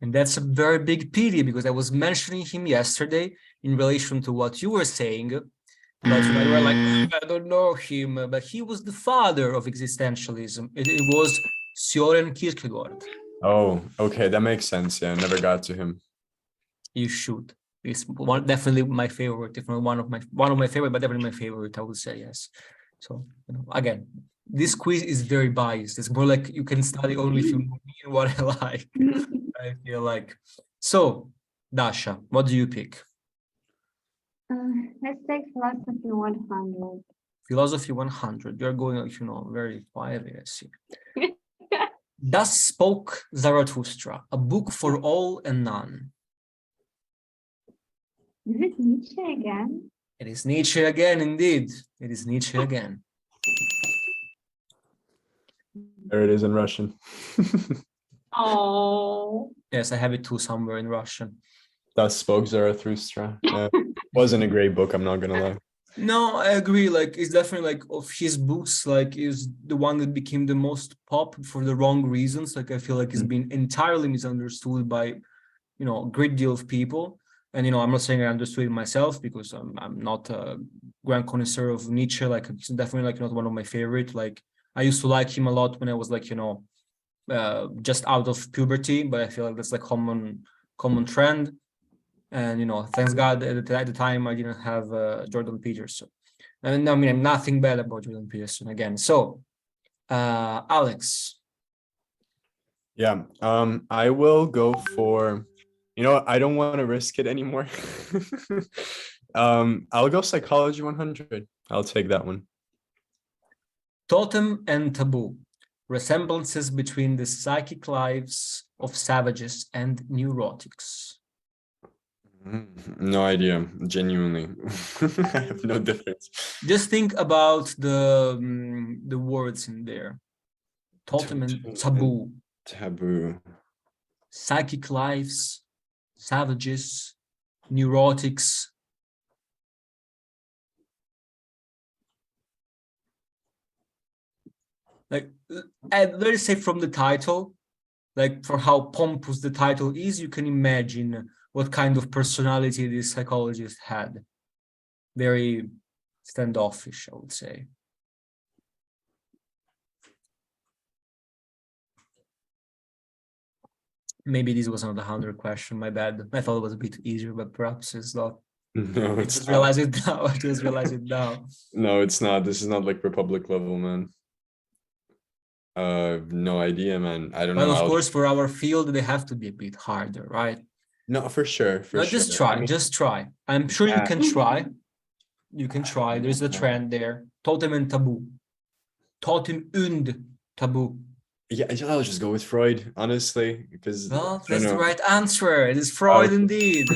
And that's a very big pity because I was mentioning him yesterday in relation to what you were saying, but you were like, I don't know him, but he was the father of existentialism. It was Søren Kierkegaard. Oh, okay, that makes sense. Yeah, never got to him. You should. It's one, definitely my favorite, if not one of my favorite, but definitely my favorite, I would say, yes. So, you know, again, this quiz is very biased. It's more like you can study only if you know me and what I like. I feel like. So, Dasha, what do you pick? Let's take philosophy 100. Philosophy 100. You're going, you know, very quietly, I see. Thus Spoke Zarathustra, a book for all and none. Is it Nietzsche again? It is Nietzsche again, indeed. It is Nietzsche again. There it is in Russian. Oh. Yes, I have it too somewhere in Russian. Thus spoke Zarathustra. Wasn't a great book, I'm not gonna lie. No, I agree. Like, it's definitely like of his books, like, is the one that became the most pop for the wrong reasons. Like, I feel like it's been entirely misunderstood by, you know, a great deal of people. And, you know, I'm not saying I understood it myself because I'm not a grand connoisseur of Nietzsche. Like, it's definitely like not one of my favorite. Like, I used to like him a lot when I was like, you know, just out of puberty, but I feel like that's like common trend. And, you know, thanks God at the time I didn't have Jordan Peterson. And I mean, nothing bad about Jordan Peterson again. So, Alex. Yeah, I will go for, you know, I don't want to risk it anymore. I'll go psychology 100. I'll take that one. Totem and taboo. Resemblances between the psychic lives of savages and neurotics. No idea, genuinely. I have no difference. Just think about the words in there. Totem and taboo. Taboo. Psychic lives, savages, neurotics. Like, let's say from the title, like for how pompous the title is, you can imagine what kind of personality this psychologist had. Very standoffish, I would say. Maybe this was not a 100 question, my bad. I thought it was a bit easier, but perhaps it's not. No, I it's just not. realized it now. I just realized it now. No, it's not. This is not like Republic level, man. No idea, man. I don't But know. of course, for our field, they have to be a bit harder, right? No, for sure, for No, sure. just try, I mean, just try. I'm sure you yeah. can try. You can try. There's a trend there. Totem and taboo. Totem und taboo. Yeah, I'll just go with Freud, honestly, because Well, I don't that's the know. right answer. It is Freud indeed.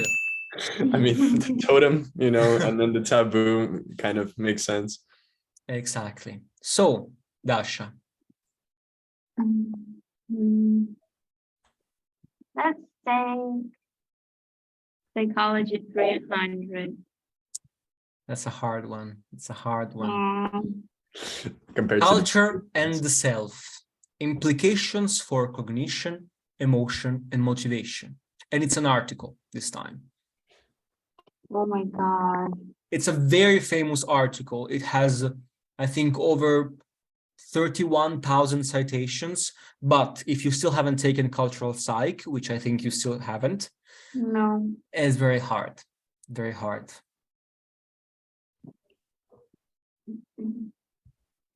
I mean, the totem, you know, and then the taboo kind of makes sense. Exactly. So, Dasha. Let's say psychology 300. That's a hard one. It's a hard one. Compared Culture and the self. Implications for cognition, emotion, and motivation. And it's an article this time. Oh my God. It's a very famous article. It has, I think, over 31,000 citations. But if you still haven't taken cultural psych, which I think you still haven't, No. it's very hard. Very hard.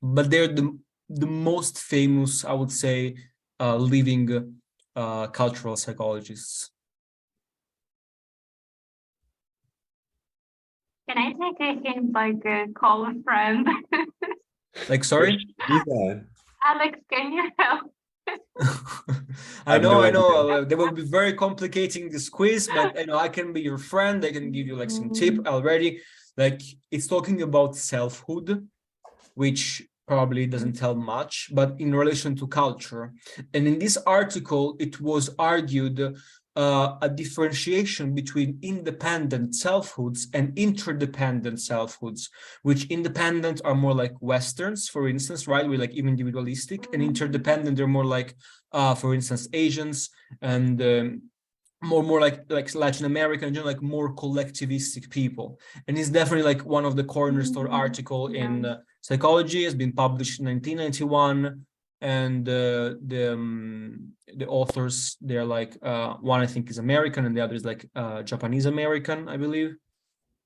But they're the most famous, I would say, living cultural psychologists. Can I take a hint, like call a friend? Like, sorry? Do that. Alex, can you help? I have no know. idea. They will be very complicating this quiz, but I can be your friend. I can give you like some tip already. Like, it's talking about selfhood, which probably doesn't tell much, but in relation to culture. And in this article, it was argued a differentiation between independent selfhoods and interdependent selfhoods, which independent are more like Westerns, for instance, right? We're like individualistic, and interdependent, they're more like, for instance, Asians and more like Latin American, like more collectivistic people. And it's definitely like one of the cornerstone article in psychology. Has been published in 1991, and the authors, they're like one I think is American and the other is like Japanese American, I believe.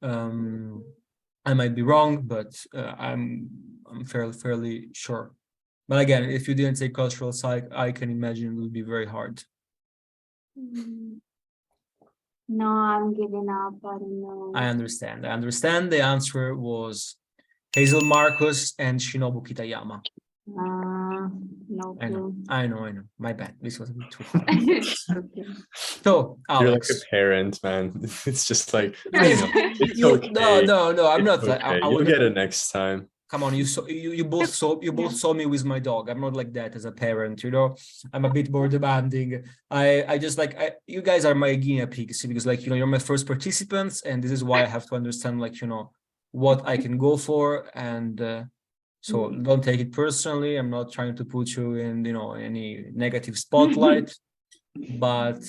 I might be wrong, but I'm fairly sure. But again, if you didn't say cultural psych, I can imagine it would be very hard. No, I'm giving up. I don't know. I understand. The answer was Hazel Marcus and Shinobu Kitayama. No clue. I know. My bad. This was a bit too hard. Okay. So, You're like Alex. a parent, man. It's just like, it's You, okay. no, I'm not. Okay. I You'll would get it next time. come on. You both saw me with my dog. I'm not like that as a parent. I'm a bit more demanding. I just like you guys are my guinea pigs because like you're my first participants, and this is why I have to understand like what I can go for, and so don't take it personally. I'm not trying to put you in any negative spotlight, but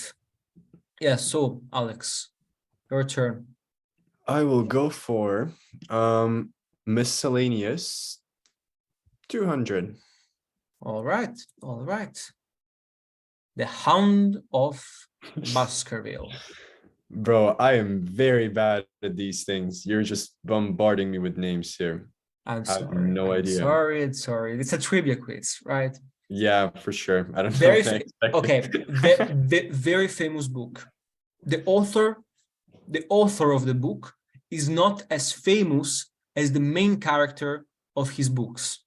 yeah. So Alex, your turn. I will go for miscellaneous 200. All right. The Hound of Baskerville. Bro, I am very bad at these things. You're just bombarding me with names here. I'm I sorry. have no idea. Sorry. It's a trivia quiz, right? Yeah, for sure. I don't know. Very what I expected. okay. Very famous book. The author of the book is not as famous as the main character of his books.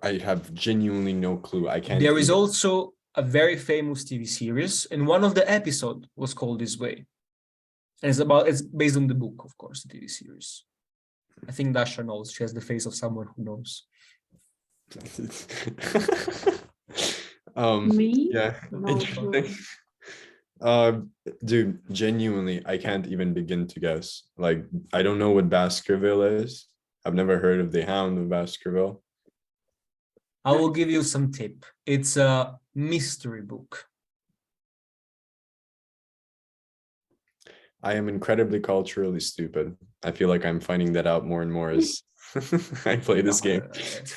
I have genuinely no clue. I can't. There is also a very famous TV series, and one of the episodes was called this way. And it's based on the book, of course, the TV series. I think Dasha knows. She has the face of someone who knows. Me? Yeah. No Interesting. Dude, genuinely, I can't even begin to guess. Like, I don't know what Baskerville is. I've never heard of the Hound of Baskerville. I will give you some tip. It's a mystery book. I am incredibly culturally stupid. I feel like I'm finding that out more and more as I play this game. It's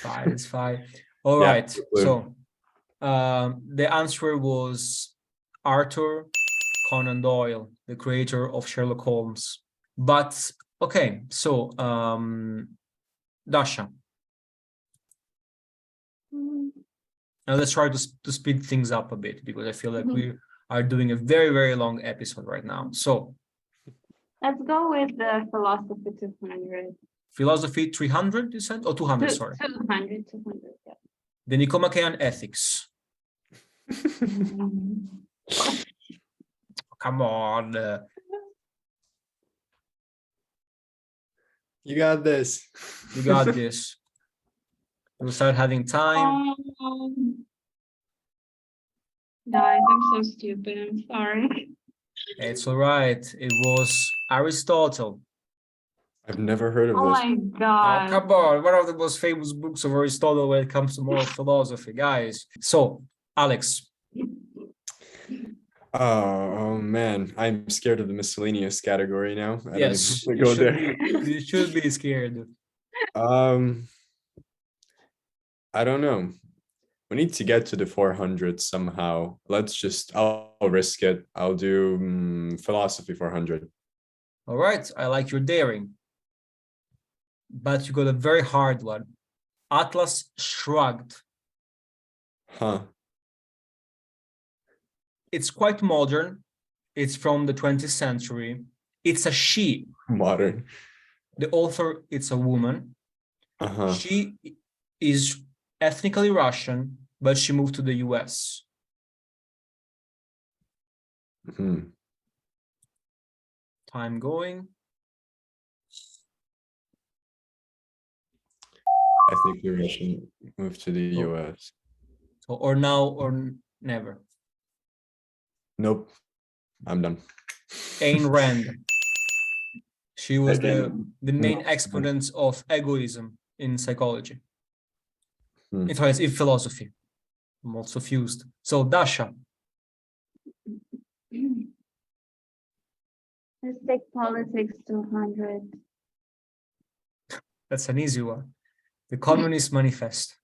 fine. All right. So the answer was Arthur Conan Doyle, the creator of Sherlock Holmes. But okay, so Dasha. Now let's try to speed things up a bit because I feel like we are doing a very, very long episode right now. So let's go with the philosophy 200. Philosophy 300, you said? Or 200, sorry. 200, yeah. The Nicomachean Ethics. Come on. You got this. You got this. We'll start having time. Guys, I'm so stupid. I'm sorry. It's all right. It was Aristotle. I've never heard of Oh this. my Oh, God. come on. One of the most famous books of Aristotle when it comes to moral philosophy, guys. So, Alex. Oh man, I'm scared of the miscellaneous category now. I Yes, don't even want to go there. You should be scared. I don't know. We need to get to the 400 somehow. I'll risk it. I'll do philosophy 400. All right. I like your daring. But you got a very hard one. Atlas Shrugged. Huh. It's quite modern. It's from the 20th century. It's a she. Modern. The author, it's a woman. Uh-huh. She is ethnically Russian, but she moved to the US. Hmm. Time going. Ethnically Russian, moved to the Oh. US. So, or now or never. Nope. I'm done. Ayn Rand. She was Again, the main no. exponent of egoism in psychology. Hmm. In fact, in philosophy. I'm also fused. So, Dasha. Let's take politics 200. That's an easy one. The Communist Manifesto.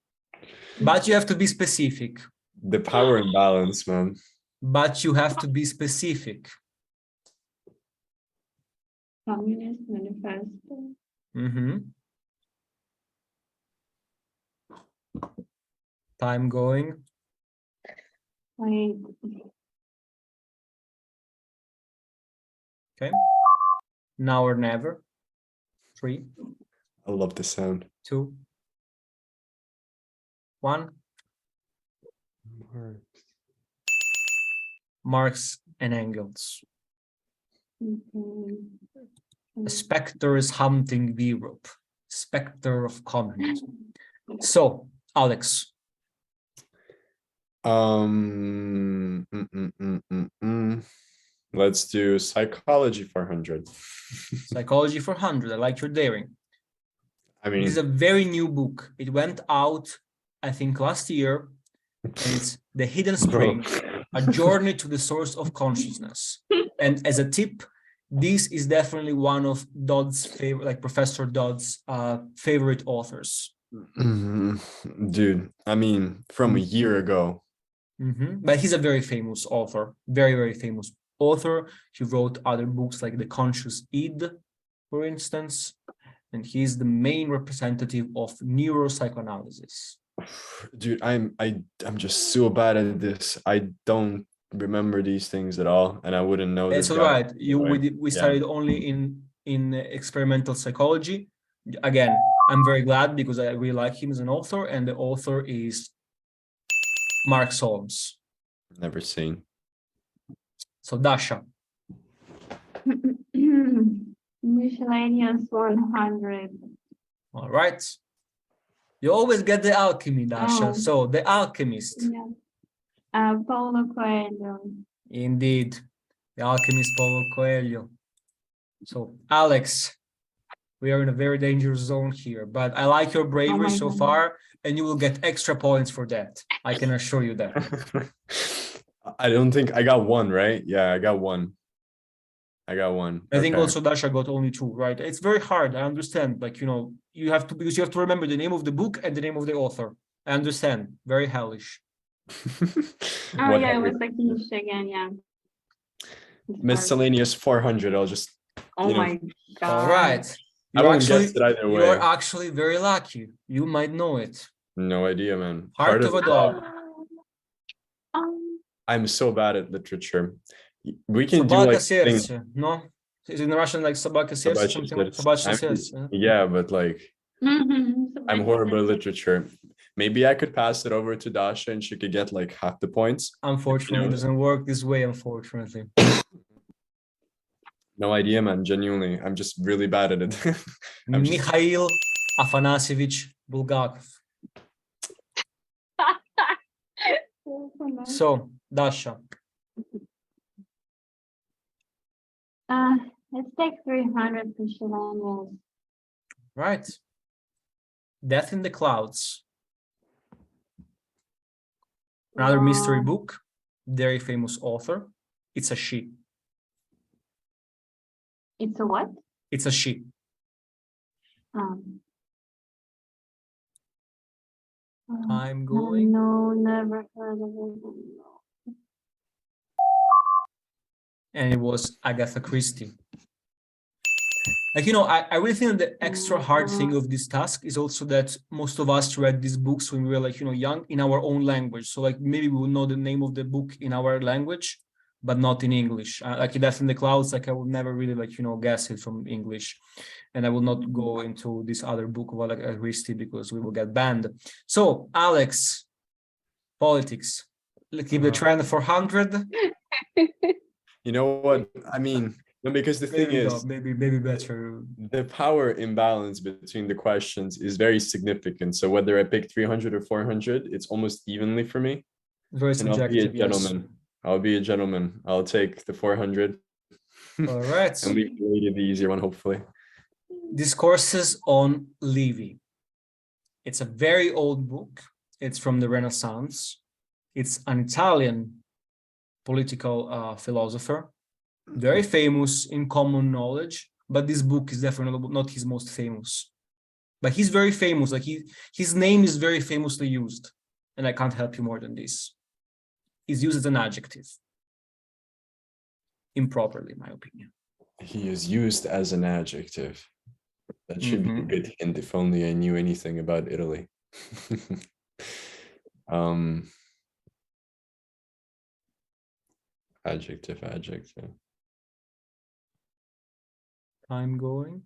But you have to be specific. The power imbalance, man. But you have to be specific. Communist Manifesto. Mm-hmm. Time going. Wait. Okay. Now or never. 3, I love the sound. 2, 1. Marx and Engels. Okay. A spectre is hunting Europe. Spectre of communism. So, Alex. Let's do psychology 400. Psychology 400. I like your daring. I This is a mean, very new book. It went out, I think, last year, and it's The Hidden Spring, a journey to the source of consciousness. And as a tip, this is definitely one of Dodd's favorite, like Professor Dodd's favorite authors. dude, I mean, from a year ago. But he's a very famous author, very, very famous author. He wrote other books like The Conscious Id, for instance, and he's the main representative of neuropsychoanalysis. Dude, I'm just so bad at this. I don't remember these things at all, and I wouldn't know It's this all guy. right. We studied only in experimental psychology. Again, I'm very glad because I really like him as an author, and the author is Mark Solms. Never seen. So Dasha. Miscellaneous 100. All right. You always get the alchemy, Dasha. Oh. So The Alchemist. Yeah. Paulo Coelho. Indeed. The Alchemist, Paulo Coelho. So Alex, we are in a very dangerous zone here, but I like your bravery so God. far, and you will get extra points for that. I can assure you that. I don't think I got one, right? Yeah, I got one. I think Okay. also Dasha got only 2, right? It's very hard. I understand. Like, you know, because you have to remember the name of the book and the name of the author. I understand. Very hellish. Oh, yeah, it was like niche again, yeah. Miscellaneous 400. I'll just. Oh my God. All right. I won't guess it either way. You're actually very lucky. You might know it. No idea, man. Heart of a dog. I'm so bad at literature. We can do Собака like things. сердце. No? Is it in Russian like собака сердце? Something like собачье сердце. Yeah, but like I'm horrible at literature. Maybe I could pass it over to Dasha and she could get like half the points. Unfortunately, it doesn't work this way, unfortunately. No idea, man. Genuinely, I'm just really bad at it. Mikhail Afanasyevich Bulgakov. So, Dasha. Let's take 300 miscellaneous. Right. Death in the Clouds. Another mystery book. Very famous author. It's a she. It's a what? It's a she. Time going. No, never heard of it. And it was Agatha Christie. Like, you know, I really think that the extra hard thing of this task is also that most of us read these books when we were like, you know, young in our own language. So like maybe we will know the name of the book in our language, but not in English. Like Death in the Clouds, like I would never really like, guess it from English. And I will not go into this other book of Agatha Christie because we will get banned. So, Alex, politics. Let's keep the trend 400. You know what? I mean, no, because the thing is, maybe better. the power imbalance between the questions is very significant. So whether I pick 300 or 400, it's almost evenly for me. Very And I'll be a subjective, yes. gentleman. I'll be a gentleman. I'll take the 400. All right. And leave the easier one, hopefully. Discourses on Livy. It's a very old book. It's from the Renaissance. It's an Italian political philosopher, very famous in common knowledge, but this book is definitely not his most famous. But he's very famous, like his name is very famously used, and I can't help you more than this. He's used as an adjective. Improperly, in my opinion. He is used as an adjective. That should be a good hint if only I knew anything about Italy. Adjective. Time going.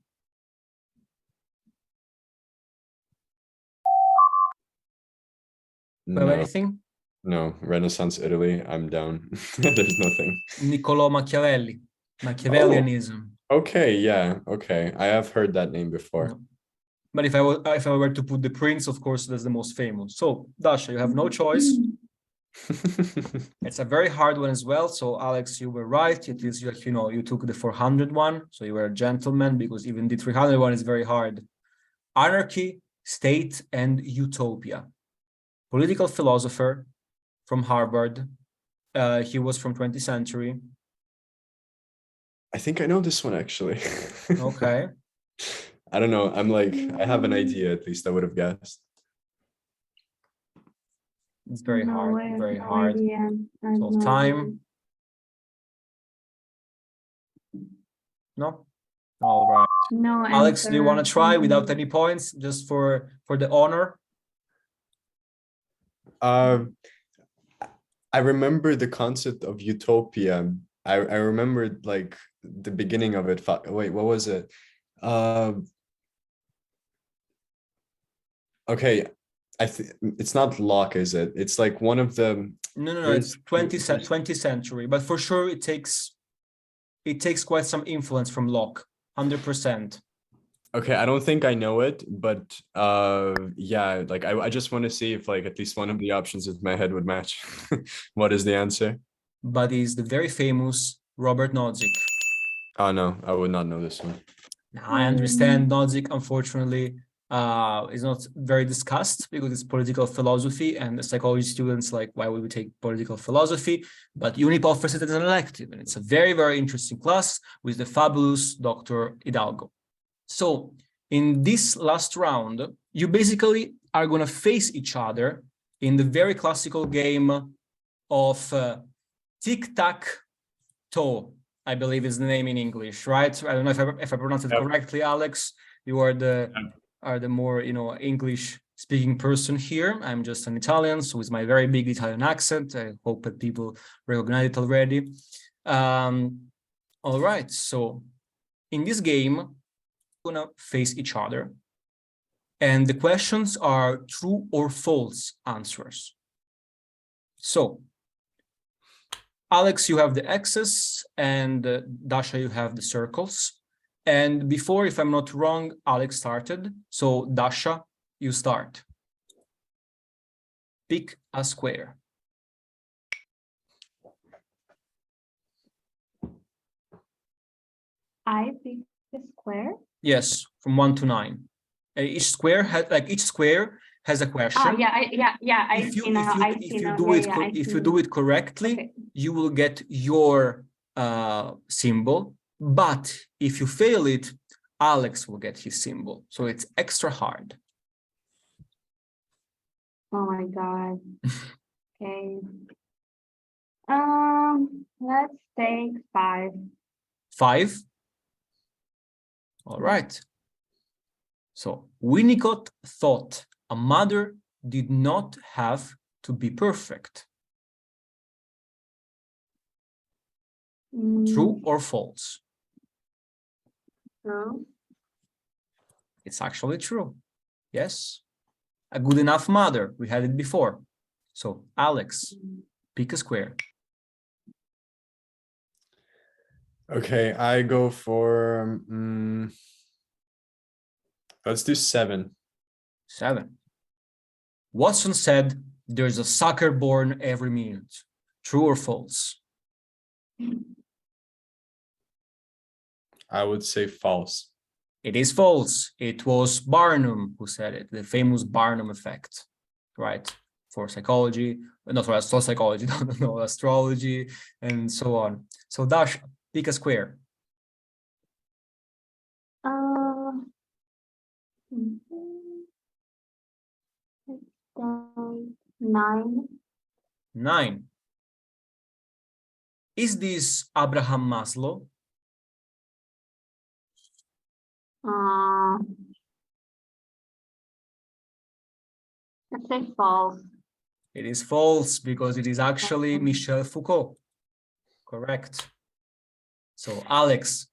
No, anything? no, Renaissance Italy, I'm down. There's nothing. Niccolò Machiavelli. Machiavellianism. Okay, yeah, okay. I have heard that name before. No. But if I were to put the prince, of course, that's the most famous. So, Dasha, you have no choice. It's a very hard one as well. So, Alex, you were right. It is, you took the 400 one. So you were a gentleman because even the 300 one is very hard. Anarchy, State, and Utopia. Political philosopher from Harvard. He was from 20th century. I think I know this one, actually. Okay. I don't know. I have an idea, at least I would have guessed. It's very hard, very hard. So So time. No? All right. No, Alex, do you want to answer. try without any points, just for the honor? I remember the concept of utopia. I remembered like the beginning of it. Wait, what was it? Okay, it's not Locke, is it? It's like one of the. No, it's 20th century, but for sure it takes quite some influence from Locke, 100%. Okay, I don't think I know it, but yeah, like I just want to see if like at least one of the options in my head would match. What is the answer? But is the very famous Robert Nozick. Oh no, I would not know this one. Now, I understand Nozick, unfortunately, is not very discussed because it's political philosophy, and the psychology students like, why would we take political philosophy? But UNYP offers it as an elective, and it's a very, very interesting class with the fabulous Dr. Hidalgo. So in this last round, you basically are going to face each other in the very classical game of tic-tac-toe, I believe is the name in English, right? I don't know if I pronounce it correctly, Alex. You are the more English speaking person here. I'm just an Italian, so with my very big Italian accent. I hope that people recognize it already. All right, so in this game, we're gonna face each other, and the questions are true or false answers. So, Alex, you have the X's, and Dasha, you have the circles. And before, if I'm not wrong, Alex started. So, Dasha, you start. Pick a square. I pick the square. Yes, from 1 to 9. Each square has a question. If you do it correctly, okay, you will get your symbol. But if you fail it, Alex will get his symbol. So it's extra hard. Oh my God. Okay. Let's take 5. 5? All right. So Winnicott thought a mother did not have to be perfect. True or false? True. It's actually true. Yes. A good enough mother. We had it before. So, Alex, pick a square. Okay, I go for let's do 7. 7. Watson said, "There's a sucker born every minute." True or false? I would say false. It is false. It was Barnum who said it, the famous Barnum effect, right? For psychology, not for psychology, no, astrology, and so on. So, Dasha, pick a square. Let's say 9. 9. Is this Abraham Maslow? Let's say false. It is false because it is actually Michel Foucault. Correct. So, Alex,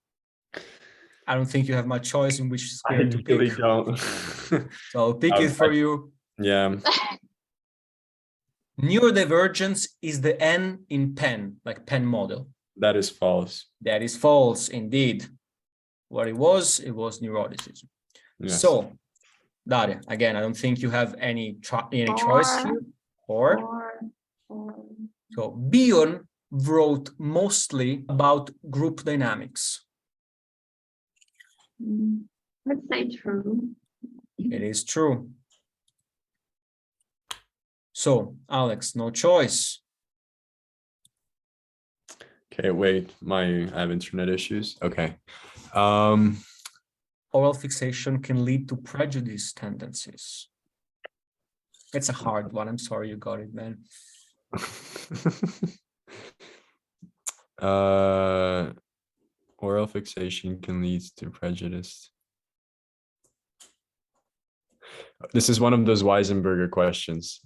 I don't think you have much choice in which square to really pick. don't. So I'll pick it for you. Yeah. Neurodivergence is the N in PEN, like PEN model. That is false. That is false, indeed. What it was neuroticism. Yes. So, Daria, again, I don't think you have any choice here. Or so Bion wrote mostly about group dynamics. Let's say true. It is true. So, Alex, no choice. Okay, wait, I have internet issues. Okay. Oral fixation can lead to prejudice tendencies. It's a hard one. I'm sorry you got it, man. Oral fixation can lead to prejudice. This is one of those Weisenberger questions.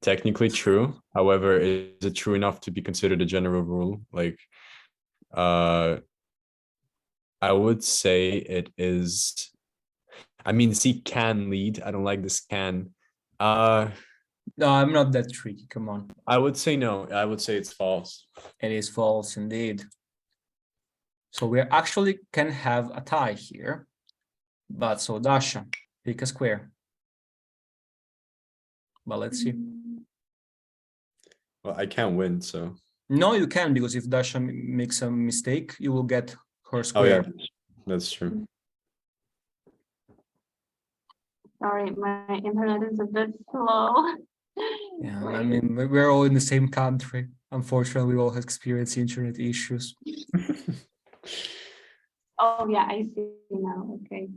Technically true. However, is it true enough to be considered a general rule? Like, I would say it is. I mean, C can lead. I don't like this can. No, I'm not that tricky. Come on. I would say no. I would say it's false. It is false indeed. So we actually can have a tie here. But so Dasha, pick a square. But let's see. Well, I can't win, so. No, you can, because if Dasha makes a mistake, you will get her Oh square. yeah, that's true. Sorry, my internet is a bit slow. Yeah, I mean, we're all in the same country. Unfortunately, we all have experienced internet issues. Oh yeah, I see now. Okay.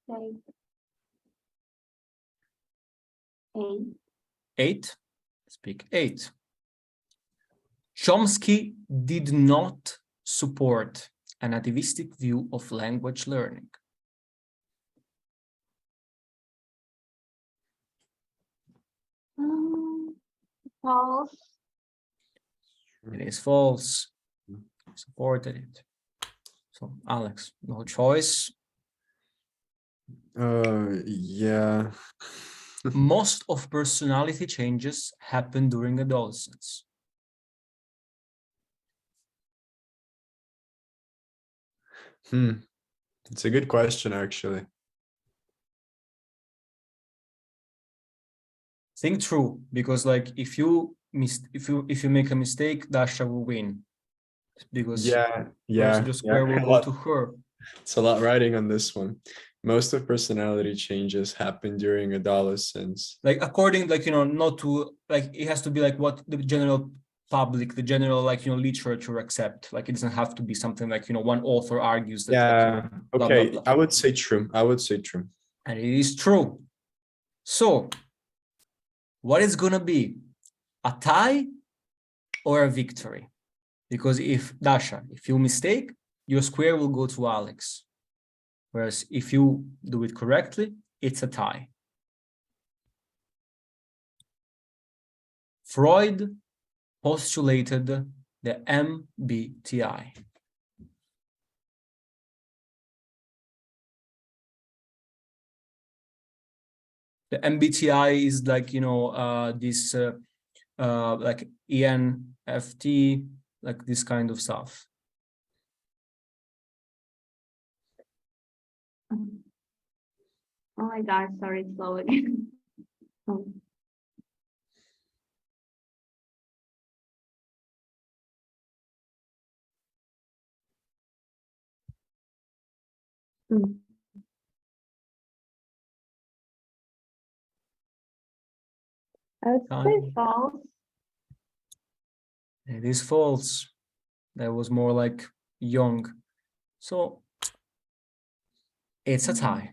Say 8. 8. Let's pick 8. Chomsky did not support a nativistic view of language learning. False. It is false. Supported it. So, Alex, no choice. Yeah. Most of personality changes happen during adolescence. It's a good question, actually. Think true, because like if you make a mistake, Dasha will win. Because the square will go to her. It's a lot riding on this one. Most of personality changes happen during adolescence. Like according, like, you know, not to, like, it has to be like what the general public, the general, like, you know, literature accept. Like it doesn't have to be something like, you know, one author argues that. Yeah. Like, you know, blah, Okay. blah, blah. I would say true. I would say true. And it is true. So what is gonna be? A tie or a victory? Because if Dasha, if you mistake, your square will go to Alex. Whereas if you do it correctly, it's a tie. Freud postulated the MBTI. The MBTI is like, you know, this like ENFT, like this kind of stuff. Oh my God, sorry, it's slow again. Oh. Mm. I would say false. It is false. That was more like young. So it's a tie.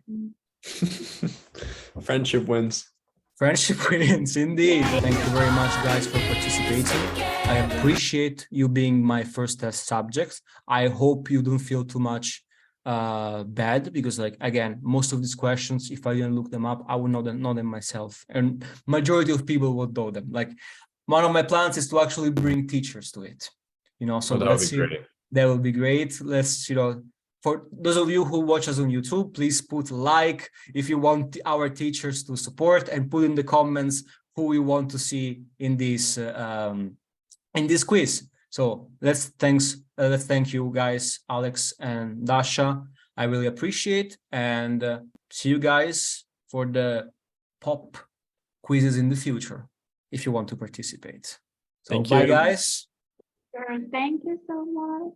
Friendship wins. Friendship wins, indeed. Thank you very much, guys, for participating. I appreciate you being my first test subject. I hope you don't feel too much bad, because, like, again, most of these questions, if I didn't look them up, I would know them myself, and majority of people would know them. Like, one of my plans is to actually bring teachers to it, you know. So let's see. That would be great. Let's, you know, for those of you who watch us on YouTube, please put like if you want our teachers to support, and put in the comments who we want to see in this quiz. So let's thank you guys, Alex and Dasha. I really appreciate, and see you guys for the pop quizzes in the future if you want to participate. So bye, guys. Sure, thank you so much.